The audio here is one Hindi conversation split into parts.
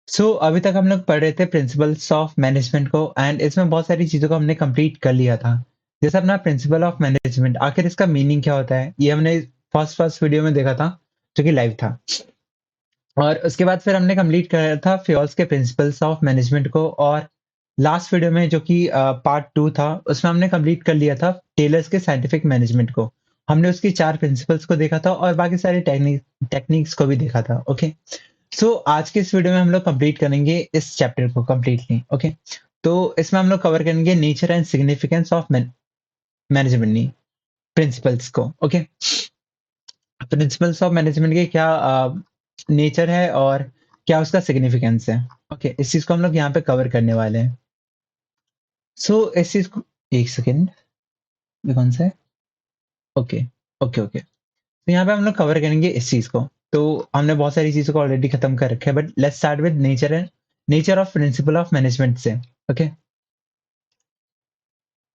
अभी तक हम लोग पढ़ रहे थे प्रिंसिपल्स ऑफ मैनेजमेंट को एंड इसमें बहुत सारी चीज़ों को हमने कंप्लीट कर लिया था। जैसे अपना प्रिंसिपल ऑफ मैनेजमेंट आखिर इसका मीनिंग क्या होता है? ये हमने फर्स्ट फर्स्ट वीडियो में देखा था, जो कि लाइव था। और उसके बाद फिर हमने कंप्लीट करा था फियोल्स के प्रिंसिपल्स ऑफ मैनेजमेंट को और लास्ट वीडियो में जो कि पार्ट 2 था, उसमें हमने कंप्लीट कर लिया था टेलर्स के साइंटिफिक मैनेजमेंट को। हमने उसकी 4 प्रिंसिपल्स को देखा था और बाकी सारे टेक्निक्स को भी देखा था। ओके। आज के इस वीडियो में हम लोग कंप्लीट करेंगे इस चैप्टर को कंप्लीटली। ओके। तो इसमें हम लोग कवर करेंगे nature and significance of management नहीं, प्रिंसिपल्स को। ओके। प्रिंसिपल्स ऑफ मैनेजमेंट के क्या नेचर है और क्या उसका सिग्निफिकेंस है। ओके, इस चीज को हम लोग यहाँ पे कवर करने वाले हैं। इस चीज को एक सेकेंड, ये कौन सा है? Okay okay okay. तो यहाँ पे हम लोग कवर करेंगे इस चीज को। तो हमने बहुत सारी चीजों को ऑलरेडी खत्म कर रखा है, but let's start with nature of principle of management से। Okay.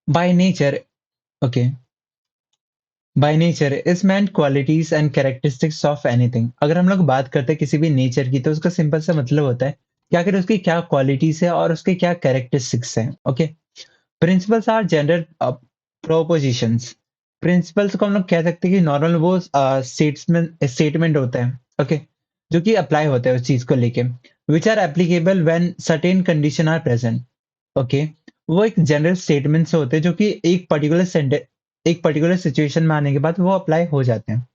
By nature, okay, by nature is meant qualities and characteristics of anything. अगर हम लोग बात करते हैं किसी भी नेचर की, तो उसका सिंपल सा मतलब होता है कि आखिर उसकी क्या क्वालिटीज है और उसके क्या कैरेक्टरिस्टिक्स हैं। Okay. Principles are general propositions. Principles को हम लोग कह सकते हैं कि नॉर्मल वो स्टेटमेंट होते हैं। ओके। जो कि अप्लाई होते हैं उस चीज को लेके, which are applicable when certain condition are present. Okay. वो एक जनरल स्टेटमेंट से होते हैं जो कि एक पर्टिकुलर सिचुएशन में आने के बाद वो अप्लाई हो जाते हैं।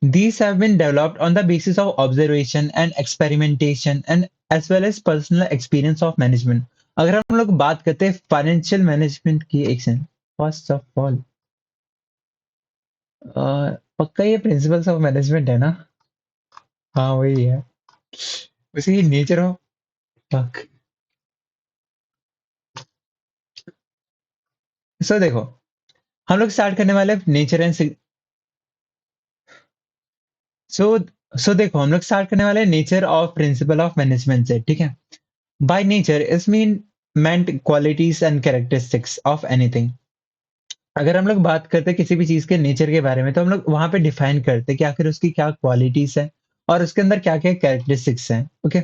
These have been developed on the basis of observation and experimentation and as well as personal experience of management. अगर हम लोग बात करते हैं फाइनेंशियल मैनेजमेंट की, एक सेकंड, फर्स्ट ऑफ ऑल पक्का ये प्रिंसिपल्स ऑफ मैनेजमेंट है ना? हाँ वही है। उसी नेचर ऑफ फक। देखो, हम लोग स्टार्ट करने वाले नेचर एंड सो देखो, हम लोग स्टार्ट करने वाले nature of principle of management से। ठीक है। Bye nature is meant qualities and characteristics of anything। अगर हम लोग बात करते हैं किसी भी चीज के नेचर के बारे में, तो हम लोग वहां पे डिफाइन करते हैं कि आखिर उसकी क्या क्वालिटीज है और उसके अंदर क्या क्या कैरेक्टरिस्टिक्स हैं। Okay.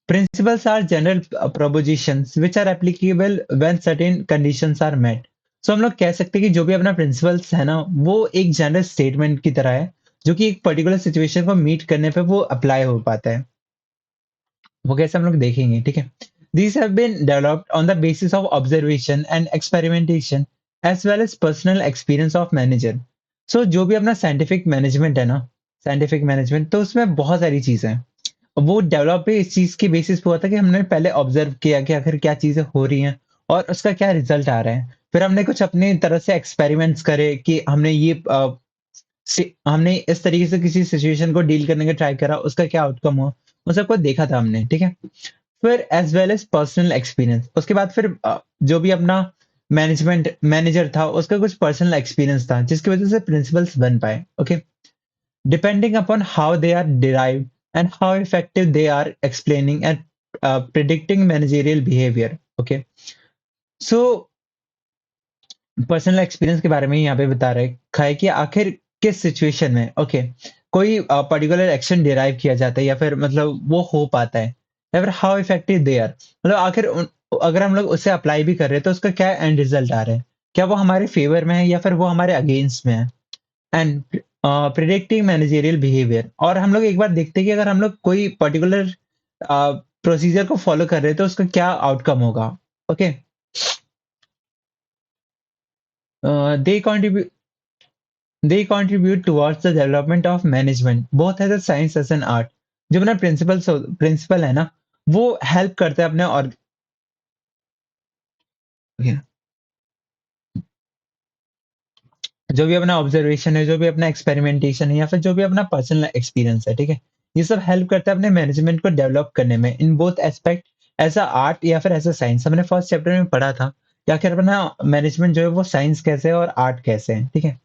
Principles are general propositions which are applicable when certain conditions are met. हम लोग कह सकते हैं कि जो भी अपना प्रिंसिपल्स है ना, वो एक जनरल स्टेटमेंट की तरह है, जो कि एक पर्टिकुलर सिचुएशन को मीट करने पे वो अप्लाई हो पाता है। वो कैसे हम लोग देखेंगे। ठीक है। These have been developed on the basis of observation and experimentation as well as personal experience of manager। जो भी अपना साइंटिफिक मैनेजमेंट है ना, साइंटिफिक मैनेजमेंट, तो उसमें बहुत सारी चीजें हैं। वो डेवलप भी इस चीज के बेसिस पे हुआ था कि हमने पहले ऑब्जर्व किया कि आखिर क्या चीजें हो रही हैं और उसका क्या रिजल्ट आ रहा है। फिर हमने कुछ अपनी तरह से एक्सपेरिमेंट्स करे कि हमने इस तरीके से किसी सिचुएशन को डील करने का ट्राई करा, उसका क्या आउटकम हुआ, उन सबको देखा था हमने। ठीक है। फिर as well as personal experience, उसके बाद फिर जो भी अपना मैनेजमेंट मैनेजर था उसका कुछ पर्सनल एक्सपीरियंस था जिसकी वजह से प्रिंसिपल्स बन पाए। Okay. Depending upon how they are derived and how effective they are explaining and predicting managerial behaviour. Okay. So personal experience के बारे में यहाँ पे बता रखा है कि आखिर किस सिचुएशन में, ओके, कोई पर्टिकुलर एक्शन डिराइव किया जाता है या फिर मतलब वो हो पाता है, या फिर हाउ इफेक्टिव दे आर, मतलब अगर हम लोग उसे अप्लाई भी कर रहे हैं तो उसका क्या एंड रिजल्ट आ रहा है, क्या वो हमारे फेवर में है या फिर वो हमारे अगेंस्ट में है। एंड प्रिडिक्टिंग मैनेजरियल बिहेवियर, और हम लोग एक बार देखते हैं कि अगर हम लोग कोई पर्टिकुलर प्रोसीजर को फॉलो कर रहे हैं तो उसका क्या आउटकम होगा। Okay. They contribute they contribute towards the development of management both as a science as an art। जो अपना प्रिंसिपल है ना, वो हेल्प करता है अपने और जो भी अपना ऑब्जर्वेशन है, जो भी अपना एक्सपेरिमेंटेशन है या फिर जो भी अपना पर्सनल एक्सपीरियंस है। ठीक है। ये सब हेल्प करता है अपने मैनेजमेंट को डेवलप करने में in both aspect, as a art या फिर एज अ साइंस। हमने फर्स्ट चैप्टर में पढ़ा था कि आखिर अपना मैनेजमेंट जो है वो साइंस कैसे है और आर्ट कैसे है। ठीक है।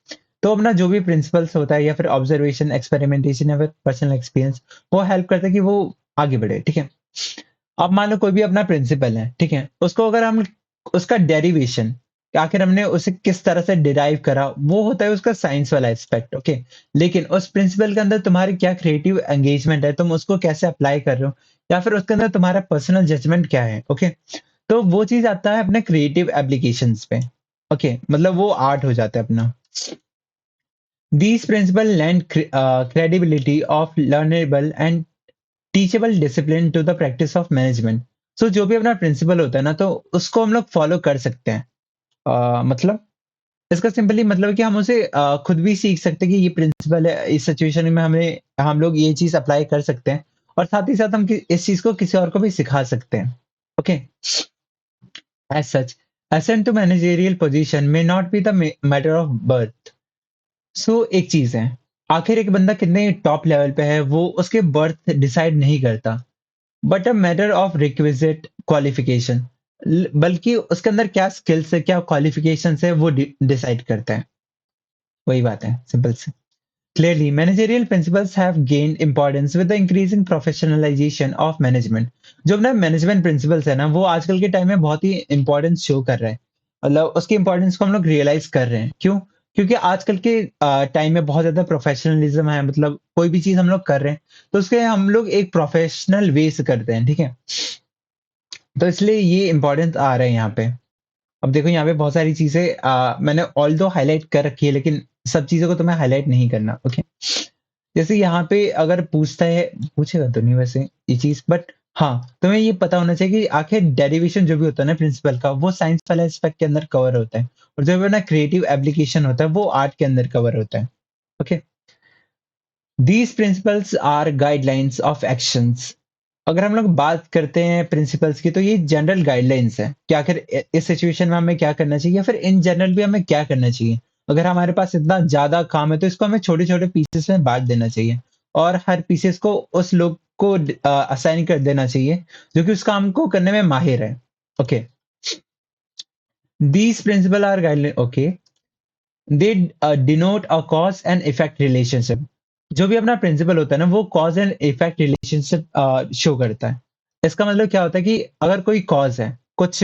तो अपना जो भी प्रिंसिपल्स होता है या फिर ऑब्जर्वेशन, एक्सपेरिमेंटेशन या फिर पर्सनल एक्सपीरियंस, वो हेल्प करता है कि वो आगे बढ़े। ठीक है। अब मान लो कोई भी अपना प्रिंसिपल है, ठीक है, उसको अगर हम उसका डेरिवेशन, कि आखिर हमने उसे किस तरह से डिराइव करा, वो होता है उसका साइंस वाला एस्पेक्ट, ओके। लेकिन उस प्रिंसिपल के अंदर तुम्हारी क्या क्रिएटिव एंगेजमेंट है, तुम उसको कैसे अप्लाई कर रहे हो, या फिर उसके अंदर तुम्हारा पर्सनल जजमेंट क्या है, ओके। तो वो चीज आता है अपने क्रिएटिव एप्लीकेशंस पे, ओके, मतलब वो आर्ट हो जाता है अपना। These principles lend credibility of learnable and teachable discipline to the practice of management. So जो भी अपना प्रिंसिपल होता है ना, तो उसको हम लोग फॉलो कर सकते हैं। मतलब इसका सिंपली मतलब है कि हम उसे खुद भी सीख सकते हैं कि ये प्रिंसिपल है, इस सिचुएशन में हमें हम लोग ये चीज अप्लाई कर सकते हैं, और साथ ही साथ हम इस चीज को किसी और को भी सिखा सकते हैं, okay. As such, ascent to managerial position may not be the matter of birth. एक चीज है, आखिर एक बंदा कितने टॉप लेवल पे है वो उसके बर्थ डिसाइड नहीं करता, but a matter of requisite qualification, बल्कि उसके अंदर क्या स्किल्स है, क्या क्वालिफिकेशन है, वो डिसाइड करता है। वही बात है, सिंपल से। Clearly, managerial principles have gained importance with the increasing professionalization of management. जो अपना मैनेजमेंट प्रिंसिपल्स है ना, वो आजकल के टाइम में बहुत ही इंपॉर्टेंस शो कर रहा है। मतलब उसकी इंपॉर्टेंस को हम लोग रियलाइज कर रहे हैं। क्यों? क्योंकि आजकल के टाइम में बहुत ज्यादा प्रोफेशनलिज्म है, मतलब कोई भी चीज हम लोग कर रहे हैं तो उसके हम लोग एक प्रोफेशनल वे से करते हैं, ठीक है। तो इसलिए ये इंपॉर्टेंस आ रहा है यहाँ पे। अब देखो यहाँ पे बहुत सारी चीजें मैंने ऑल दो हाईलाइट कर रखी है, लेकिन सब चीजों को तुम्हें हाईलाइट नहीं करना, ओके। जैसे यहाँ पे अगर पूछता है, पूछेगा तो नहीं वैसे ये चीज, बट हाँ, तुम्हें ये पता होना चाहिए कि आखिर डेरिवेशन जो भी होता है ना प्रिंसिपल का, वो साइंस वाले एस्पेक्ट के अंदर कवर होता है, और जो भी ना क्रिएटिव एप्लीकेशन होता है वो आर्ट के अंदर कवर होता है, okay. These principles are guidelines of actions. अगर हम लोग बात करते हैं प्रिंसिपल्स की, तो ये जनरल गाइडलाइंस है कि आखिर इस सिचुएशन में हमें क्या करना चाहिए, या फिर इन जनरल भी हमें क्या करना चाहिए। अगर हमारे पास इतना ज्यादा काम है तो इसको हमें छोटे छोटे पीसेस में बांट देना चाहिए, और हर पीसेस को उस लोग को असाइन कर देना चाहिए जो कि उस काम को करने में माहिर है, okay. These principle are guideline, okay. They denote a cause and effect relationship. जो भी अपना प्रिंसिपल होता है ना, वो cause and effect relationship show करता है। इसका मतलब क्या होता है कि अगर कोई कॉज है, कुछ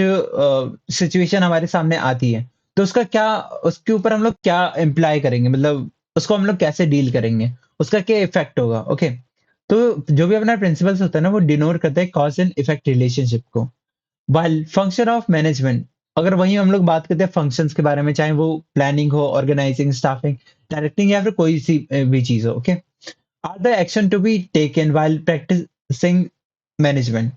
सिचुएशन हमारे सामने आती है, तो उसका क्या, उसके ऊपर हम लोग क्या इम्प्लाई करेंगे, मतलब उसको हम लोग कैसे डील करेंगे, उसका क्या इफेक्ट होगा, ओके। तो जो भी अपना प्रिंसिपल्स होता है ना, वो डिनोट करता है कॉज एंड इफेक्ट रिलेशनशिप को। वाइल फंक्शन ऑफ मैनेजमेंट, अगर वहीं हम लोग बात करते हैं फंक्शंस के बारे में, चाहे वो प्लानिंग हो, ऑर्गेनाइजिंग, स्टाफिंग, डायरेक्टिंग, या फिर कोई सी भी चीज हो, okay. Are the action to be taken while practicing management.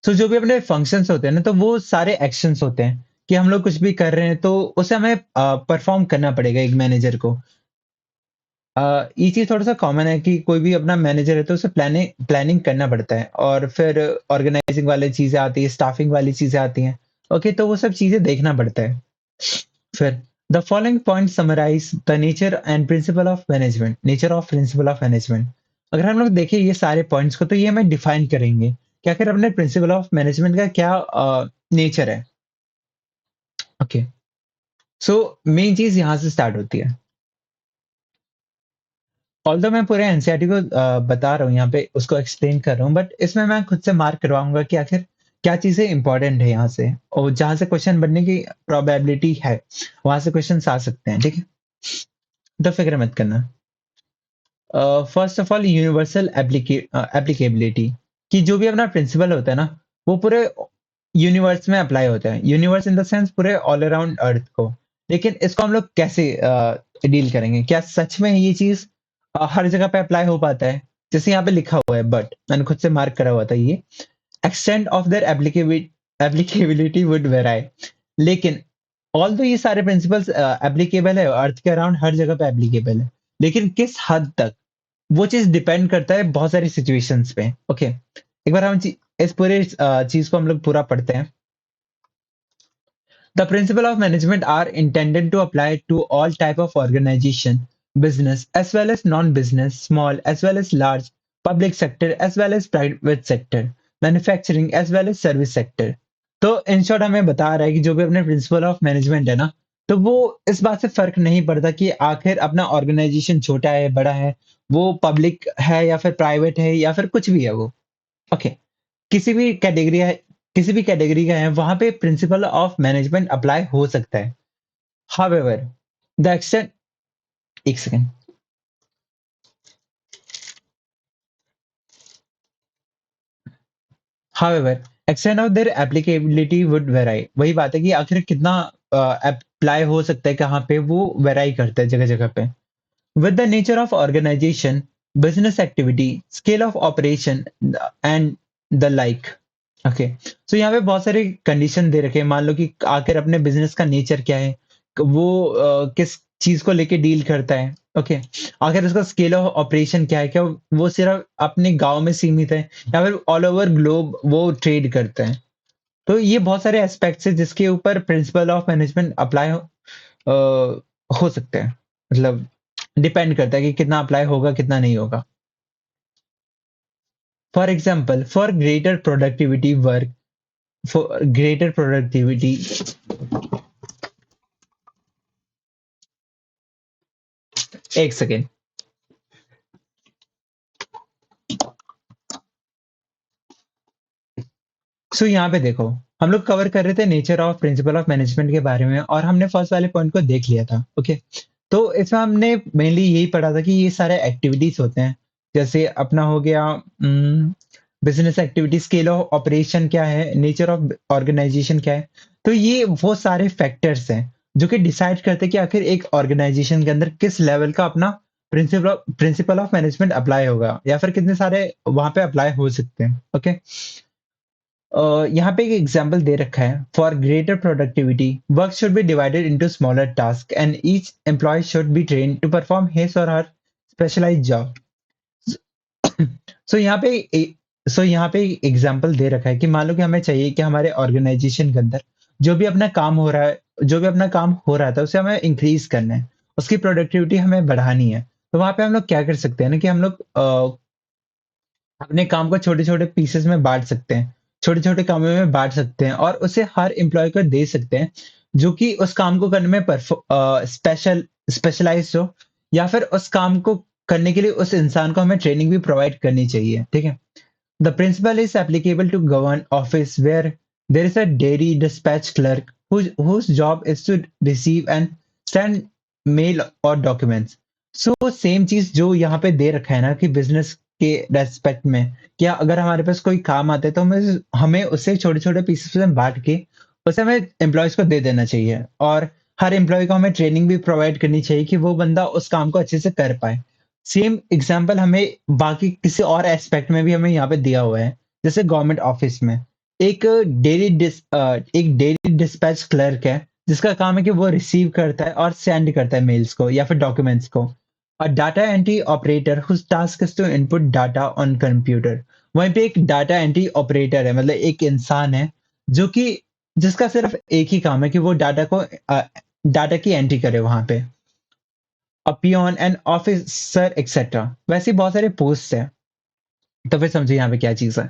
So जो भी अपने फंक्शंस होते हैं ना, तो वो सारे एक्शंस होते हैं कि हम लोग कुछ भी कर रहे हैं तो उसे हमें परफॉर्म करना पड़ेगा एक मैनेजर को। ये चीज़ थोड़ा-सा कॉमन है कि कोई भी अपना मैनेजर है तो उसे प्लानिंग प्लानिंग करना पड़ता है, और फिर ऑर्गेनाइजिंग वाली चीज़ें आती हैं, स्टाफिंग वाली चीज़ें आती हैं। ओके, तो वो सब चीज़ें देखना पड़ता है। फिर the following point summarise the nature of principle of management. अगर हम लोग देखें ये सारे पॉइंट्स को, तो ये हमें डिफाइन करेंगे कि आखिर अपने प्रिंसिपल ऑफ मैनेजमेंट का क्या नेचर है। ओके, सो मेन चीज़ यहाँ से स्टार्ट होती है। ऑल्दो मैं पूरे एनसीईआरटी को बता रहा हूँ यहाँ पे, उसको एक्सप्लेन कर रहा हूँ, बट इसमें मैं खुद से मार्क करवाऊंगा कि आखिर क्या चीजें इंपॉर्टेंट है यहाँ से, और जहां से क्वेश्चन बनने की प्रोबेबिलिटी है वहां से क्वेश्चन आ सकते हैं, ठीक है। तो फिक्र मत करना। First of all, universal applicability, कि जो भी अपना प्रिंसिपल होता है ना, वो पूरे यूनिवर्स में अप्लाई होता है। यूनिवर्स इन द सेंस पूरे ऑल अराउंड अर्थ को। लेकिन इसको हम लोग कैसे डील करेंगे, क्या सच में ये चीज हर जगह पे अप्लाई हो पाता है? जैसे यहाँ पे लिखा हुआ है, बट मैंने खुद से मार्क करा हुआ था ये, extend of their applicability would vary. लेकिन ऑल ये सारे प्रिंसिपल्स एप्लीकेबल है, अर्थ के अराउंड हर जगह पे एप्लीकेबल है, लेकिन किस हद तक, वो चीज डिपेंड करता है बहुत सारी सिचुएशंस पे, ओके। एक बार हम इस पूरे चीज को हम लोग पूरा पढ़ते हैं। The principle of management are intended to apply to all type of organization, business as well as non-business, small as well as large, public sector as well as private sector, manufacturing as well as service sector. तो इन शॉर्ट हमें बता रहा है कि जो भी अपने प्रिंसिपल ऑफ मैनेजमेंट है ना, तो वो इस बात से फर्क नहीं पड़ता कि आखिर अपना ऑर्गेनाइजेशन छोटा है, बड़ा है, वो पब्लिक है या फिर प्राइवेट है या फिर कुछ भी है वो, ओके। किसी भी कैटेगरी है, किसी भी कैटेगरी का है, वहां पे प्रिंसिपल ऑफ मैनेजमेंट अप्लाई हो सकता है। हाउएवर द एक्सटेंट, एक second, however extent of their applicability would vary. वही बात है कि आखिर कितना अप्लाई हो सकता है, कहाँ पे वो वेराई करता है जगह जगह पे। With the nature of organization, business activity, scale of operation and the like. Okay, so यहाँ पे बहुत सारे कंडीशन दे रखे हैं। मान लो कि आखिर अपने बिजनेस का नेचर क्या है, वो किस चीज को लेके डील करता है। ओके, आखिर उसका स्केल ऑफ ऑपरेशन क्या है, क्या वो सिर्फ अपने गांव में सीमित है या फिर ऑल ओवर ग्लोब वो ट्रेड करता है। तो ये बहुत सारे एस्पेक्ट्स है जिसके ऊपर प्रिंसिपल ऑफ मैनेजमेंट अप्लाई हो सकते हैं। मतलब डिपेंड करता है कि कितना अप्लाई होगा कितना नहीं होगा। For example, for greater productivity work, for greater productivity, एक सेकेंड। सो यहाँ पे देखो, हम लोग कवर कर रहे थे nature of principle of management के बारे में और हमने फर्स्ट वाले पॉइंट को देख लिया था। ओके, तो इसमें हमने मेनली यही पढ़ा था कि ये सारे एक्टिविटीज होते हैं। जैसे अपना हो गया business activity, scale of operation क्या है, नेचर ऑफ ऑर्गेनाइजेशन क्या है। तो ये वो सारे फैक्टर्स हैं जो कि डिसाइड करते हैं कि आखिर एक ऑर्गेनाइजेशन के अंदर किस लेवल का अपना प्रिंसिपल ऑफ मैनेजमेंट अप्लाई होगा या फिर कितने सारे वहां पे अप्लाई हो सकते हैं। ओके, यहाँ पे एक एग्जाम्पल दे रखा है। For greater productivity, work should be divided into smaller task and each employ should be train to perform his or her specialised job. सो यहाँ पे यहाँ पे एग्जाम्पल दे रखा है कि मान लो कि हमें चाहिए कि हमारे ऑर्गेनाइजेशन के अंदर जो भी अपना काम हो रहा है, जो भी अपना काम हो रहा था उसे हमें इंक्रीज करना है, उसकी प्रोडक्टिविटी हमें बढ़ानी है। तो वहां पे हम लोग क्या कर सकते हैं ना कि हम लोग अपने काम को छोटे छोटे पीसेस में बांट सकते हैं, छोटे छोटे कामों में बांट सकते हैं और उसे हर एम्प्लॉय को दे सकते हैं जो कि उस काम को करने में स्पेशलाइज्ड हो, या फिर उस काम को करने के लिए उस इंसान को हमें ट्रेनिंग भी प्रोवाइड करनी चाहिए। ठीक है, the principle is applicable to govern office where there is a diary dispatch clerk whose job is to receive and send mail और डॉक्यूमेंट्स। सो सेम चीज जो यहाँ पे दे रखा है ना कि बिजनेस के रेस्पेक्ट में, क्या अगर हमारे पास कोई काम आता है तो हमें हमें उसे छोटे छोटे पीसेस में बांट के उसे हमें एम्प्लॉयज को दे देना चाहिए और हर एम्प्लॉय को हमें ट्रेनिंग भी प्रोवाइड करनी चाहिए कि वो बंदा उस काम को अच्छे से कर पाए। सेम एग्जाम्पल हमें बाकी किसी और एस्पेक्ट में भी हमें यहाँ पे दिया हुआ है। जैसे गवर्नमेंट ऑफिस में एक डेली डिस्पैच क्लर्क है जिसका काम है कि वो रिसीव करता है और सेंड करता है मेल्स को या फिर डॉक्यूमेंट्स को। और data entry operator whose task is to input data on computer. वहीं पे एक डाटा एंट्री ऑपरेटर है, मतलब एक इंसान है जो कि जिसका सिर्फ एक ही काम है कि वो डाटा की एंट्री करे वहां पे। अ पियोन एंड ऑफिसर एक्सेट्रा, वैसे बहुत सारे पोस्ट है। तो फिर समझिए यहाँ पे क्या चीज है।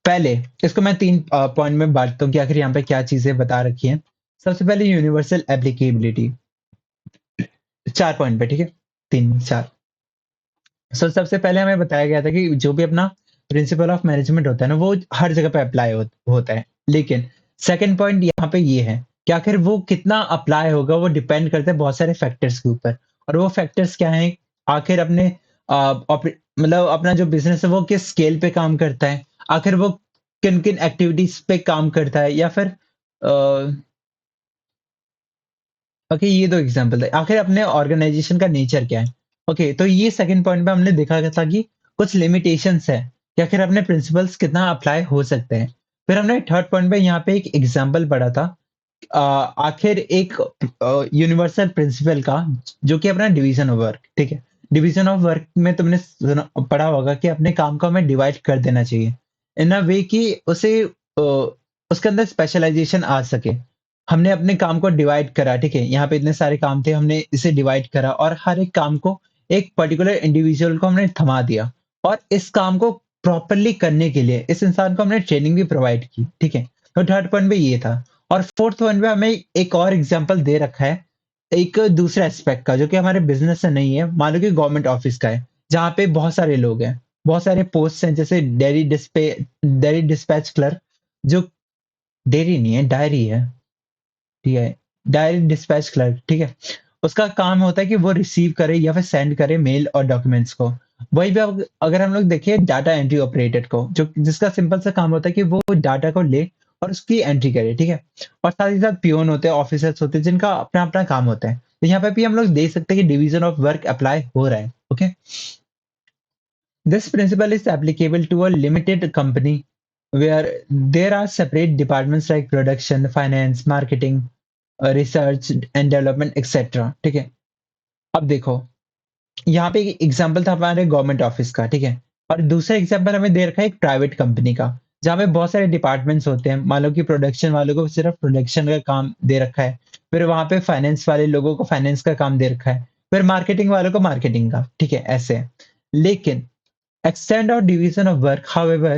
पहले इसको मैं तीन पॉइंट में बांटता हूँ कि आखिर यहाँ पे क्या चीजें बता रखी हैं। सबसे पहले यूनिवर्सल एप्लीकेबिलिटी, चार पॉइंट पे, ठीक है, तीन चार। सबसे पहले हमें बताया गया था कि जो भी अपना प्रिंसिपल ऑफ मैनेजमेंट होता है ना वो हर जगह पे अप्लाई होता है। लेकिन सेकंड पॉइंट यहाँ पे ये है कि आखिर वो कितना अप्लाई होगा वो डिपेंड करता है बहुत सारे फैक्टर्स के ऊपर। और वो फैक्टर्स क्या हैं, आखिर अपने मतलब अपना जो बिजनेस है वो किस स्केल पे काम करता है, आखिर वो किन किन एक्टिविटीज पे काम करता है, या फिर ओके, ये दो एग्जांपल है। आखिर अपने ऑर्गेनाइजेशन का नेचर क्या है। ओके, तो ये सेकंड पॉइंट पे हमने देखा था कि कुछ लिमिटेशंस है कि आखिर अपने प्रिंसिपल्स कितना अप्लाई हो सकते हैं। फिर हमने थर्ड पॉइंट पे यहाँ पे एक एग्जांपल पढ़ा था। आखिर एक यूनिवर्सल प्रिंसिपल का जो कि अपना डिवीजन ऑफ वर्क, ठीक है। डिवीजन ऑफ वर्क में तुमने पढ़ा होगा कि अपने काम को हमें डिवाइड कर देना चाहिए इन अ वे कि उसे उसके अंदर स्पेशलाइजेशन आ सके। हमने अपने काम को डिवाइड करा, ठीक है, यहाँ पे इतने सारे काम थे, हमने इसे डिवाइड करा और हर एक काम को एक पर्टिकुलर इंडिविजुअल को हमने थमा दिया और इस काम को प्रॉपरली करने के लिए इस इंसान को हमने ट्रेनिंग भी प्रोवाइड की, ठीक है। तो थर्ड पॉइंट पे ये था। और फोर्थ वन में हमें एक और एग्जांपल दे रखा है एक दूसरे एस्पेक्ट का जो कि हमारे बिजनेस से नहीं है। मान लो कि गवर्नमेंट ऑफिस का है जहाँ पे बहुत सारे लोग हैं, बहुत सारे पोस्ट हैं, जैसे डेली डिस्पैच क्लर्क। जो डेयरी नहीं है, डायरी है, ठीक है? डायरी डिस्पैच क्लर्क, ठीक है? उसका काम होता है कि वो रिसीव करे या फिर सेंड करे मेल और डॉक्यूमेंट्स को। वहीं पे अगर हम लोग देखें डाटा एंट्री ऑपरेटर को, जो जिसका सिंपल सा काम होता है कि वो डाटा को ले और उसकी एंट्री करे, ठीक है? और साथ ही साथ पियोन होते हैं, ऑफिसर्स होते हैं, जिनका अपना-अपना काम होता है। तो यहाँ पे भी हम लोग देख सकते हैं कि डिवीजन ऑफ वर्क अप्लाई हो रहा है, okay? This principle is applicable to a limited company where there are separate departments like production, finance, marketing, research and development, etc. ठीक है? अब देखो, यहाँ पे एक एग्जांपल था हमारे गवर्नमेंट ऑफिस का, ठीक है? और दूसरा एग्जांपल हमें दे रखा है एक प्राइवेट कंपनी का, जहाँ पे बहुत सारे डिपार्टमेंट्स होते हैं। मान लो कि प्रोडक्शन वालों को सिर्फ प्रोडक्शन का काम दे रखा है, फिर वहाँ पे फाइनेंस वाले लोगों को फाइनेंस का काम दे रखा है, फिर मार्केटिंग वालों को मार्केटिंग का, ठीक है? ऐसे। लेकिन extent or division of work, however,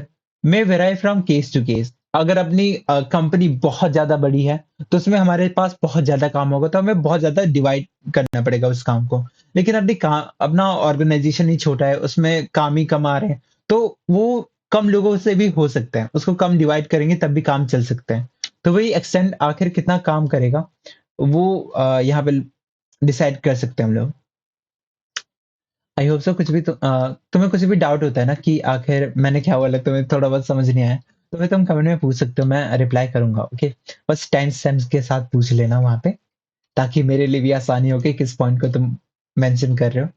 may vary from case to case. अगर अपनी कंपनी बहुत ज़्यादा बड़ी है, तो उसमें हमारे पास बहुत ज़्यादा काम होगा, तो हमें बहुत ज़्यादा डिवाइड करना पड़ेगा उस काम को। लेकिन अपना ऑर्गेनाइज़ेशन ही छोटा है, उसमें काम ही कम आ रहे हैं, तो वो कम लोगों से भी हो सकता है। उसको कम डिवाइड करेंगे तब भी काम चल सकता है। तो वही एक्सटेंड आखिर कितना काम करेगा, वो यहाँ पे डिसाइड कर सकते हैं हम लोग। आई होप सो कुछ भी तुम्हें कुछ भी डाउट होता है ना कि आखिर मैंने क्या बोला, तुम्हें थोड़ा बहुत समझ नहीं आया, तो फिर तुम कमेंट में पूछ सकते हो, मैं रिप्लाई करूंगा, ओके? बस टाइम स्टैम्प्स के साथ पूछ लेना वहां पे, ताकि मेरे लिए भी आसानी हो कि किस पॉइंट को तुम मेंशन कर रहे हो।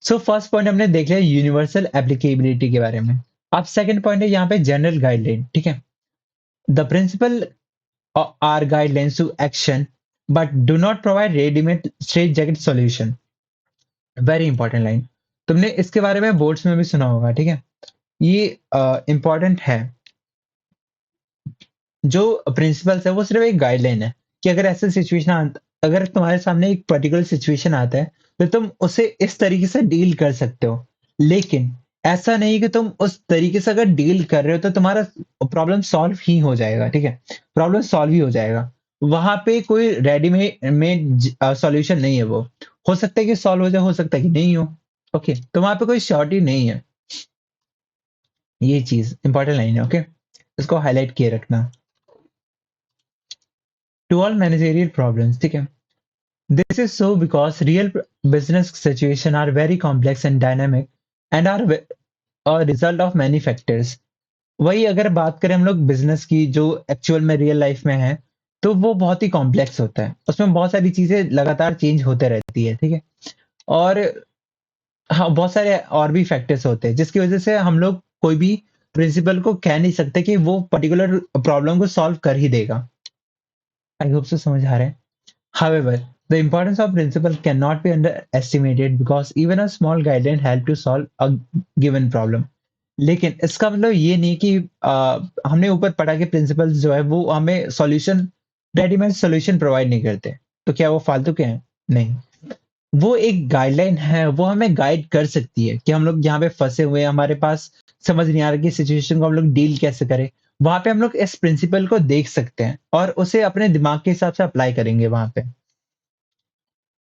सो फर्स्ट पॉइंट हमने देख लिया यूनिवर्सल एप्लीकेबिलिटी के बारे में। अब सेकंड पॉइंट है यहाँ पे जनरल गाइडलाइन, ठीक है? The principle are guidelines to action but do not provide readymade straight jacket solution. Very important line. तुमने इसके बारे में बोर्ड्स में भी सुना होगा, ठीक है? ये इंपॉर्टेंट है। जो प्रिंसिपल्स है वो सिर्फ एक गाइडलाइन है कि अगर ऐसा सिचुएशन, अगर तुम्हारे सामने एक पर्टिकुलर सिचुएशन आता है, तो तुम उसे इस तरीके से डील कर सकते हो। लेकिन ऐसा नहीं कि तुम उस तरीके से अगर डील कर रहे हो तो तुम्हारा प्रॉब्लम सॉल्व ही हो जाएगा, ठीक है? प्रॉब्लम सॉल्व ही हो जाएगा। वहां पे कोई रेडीमेड मेड सॉल्यूशन नहीं है वो। हो सकता है कि सॉल्व हो जाए, हो सकता है कि नहीं हो। ओके, तो वहां पे कोई श्योरिटी नहीं है। ये चीज इंपॉर्टेंट लाइन है, ओके? इसको हाईलाइट किए रखना। टू ऑल मैनेजरियल प्रॉब्लम्स, ठीक है? This is so because real business situation are very complex and dynamic and are a result of many factors. वही अगर बात करें हम लोग बिजनेस की, जो एक्चुअल में रियल लाइफ में है, तो वो बहुत ही कॉम्प्लेक्स होता है। उसमें बहुत सारी चीजें लगातार चेंज होते रहती है, ठीक है? और हाँ, बहुत सारे और भी फैक्टर्स होते हैं जिसकी वजह से हम लोग कोई भी प्रिंसिपल को कह नहीं सकते कि वो पर्टिकुलर प्रॉब्लम को सॉल्व कर ही देगा। आई होप से समझ आ रहा है। However, the importance of principle cannot be underestimated because even a small guideline help to solve a given problem. लेकिन इसका मतलब ये नहीं कि हमने ऊपर पढ़ा कि प्रिंसिपल्स जो है वो हमें सॉल्यूशन, रेडीमेड सॉल्यूशन प्रोवाइड नहीं करते। तो क्या वो फालतू के हैं? नहीं। वो एक गाइडलाइन है, वो हमें गाइड कर सकती है कि हम लोग यहाँ पे फंसे हुए हैं, हमारे पास समझ नहीं आ रहा कि सिचुएशन को हम लोग डील कैसे करें। वहां पे हम लोग इस प्रिंसिपल को देख सकते हैं और उसे अपने दिमाग के हिसाब से अप्लाई करेंगे वहां पे।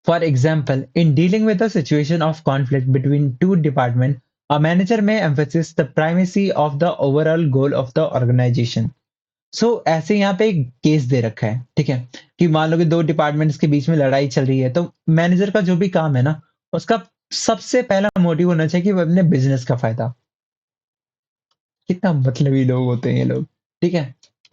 For example, in dealing with a situation of conflict between two departments, a manager may emphasize the primacy of the overall goal of the organization. So ऐसे यहाँ पे एक केस दे रखा है, ठीक है? कि मान लो कि दो डिपार्टमेंट्स के बीच में लड़ाई चल रही है, तो मैनेजर का जो भी काम है ना, उसका सबसे पहला मोटिव होना चाहिए कि वो अपने बिजनेस का फायदा। कितना मतलबी लोग होते हैं ये लोग, ठीक है?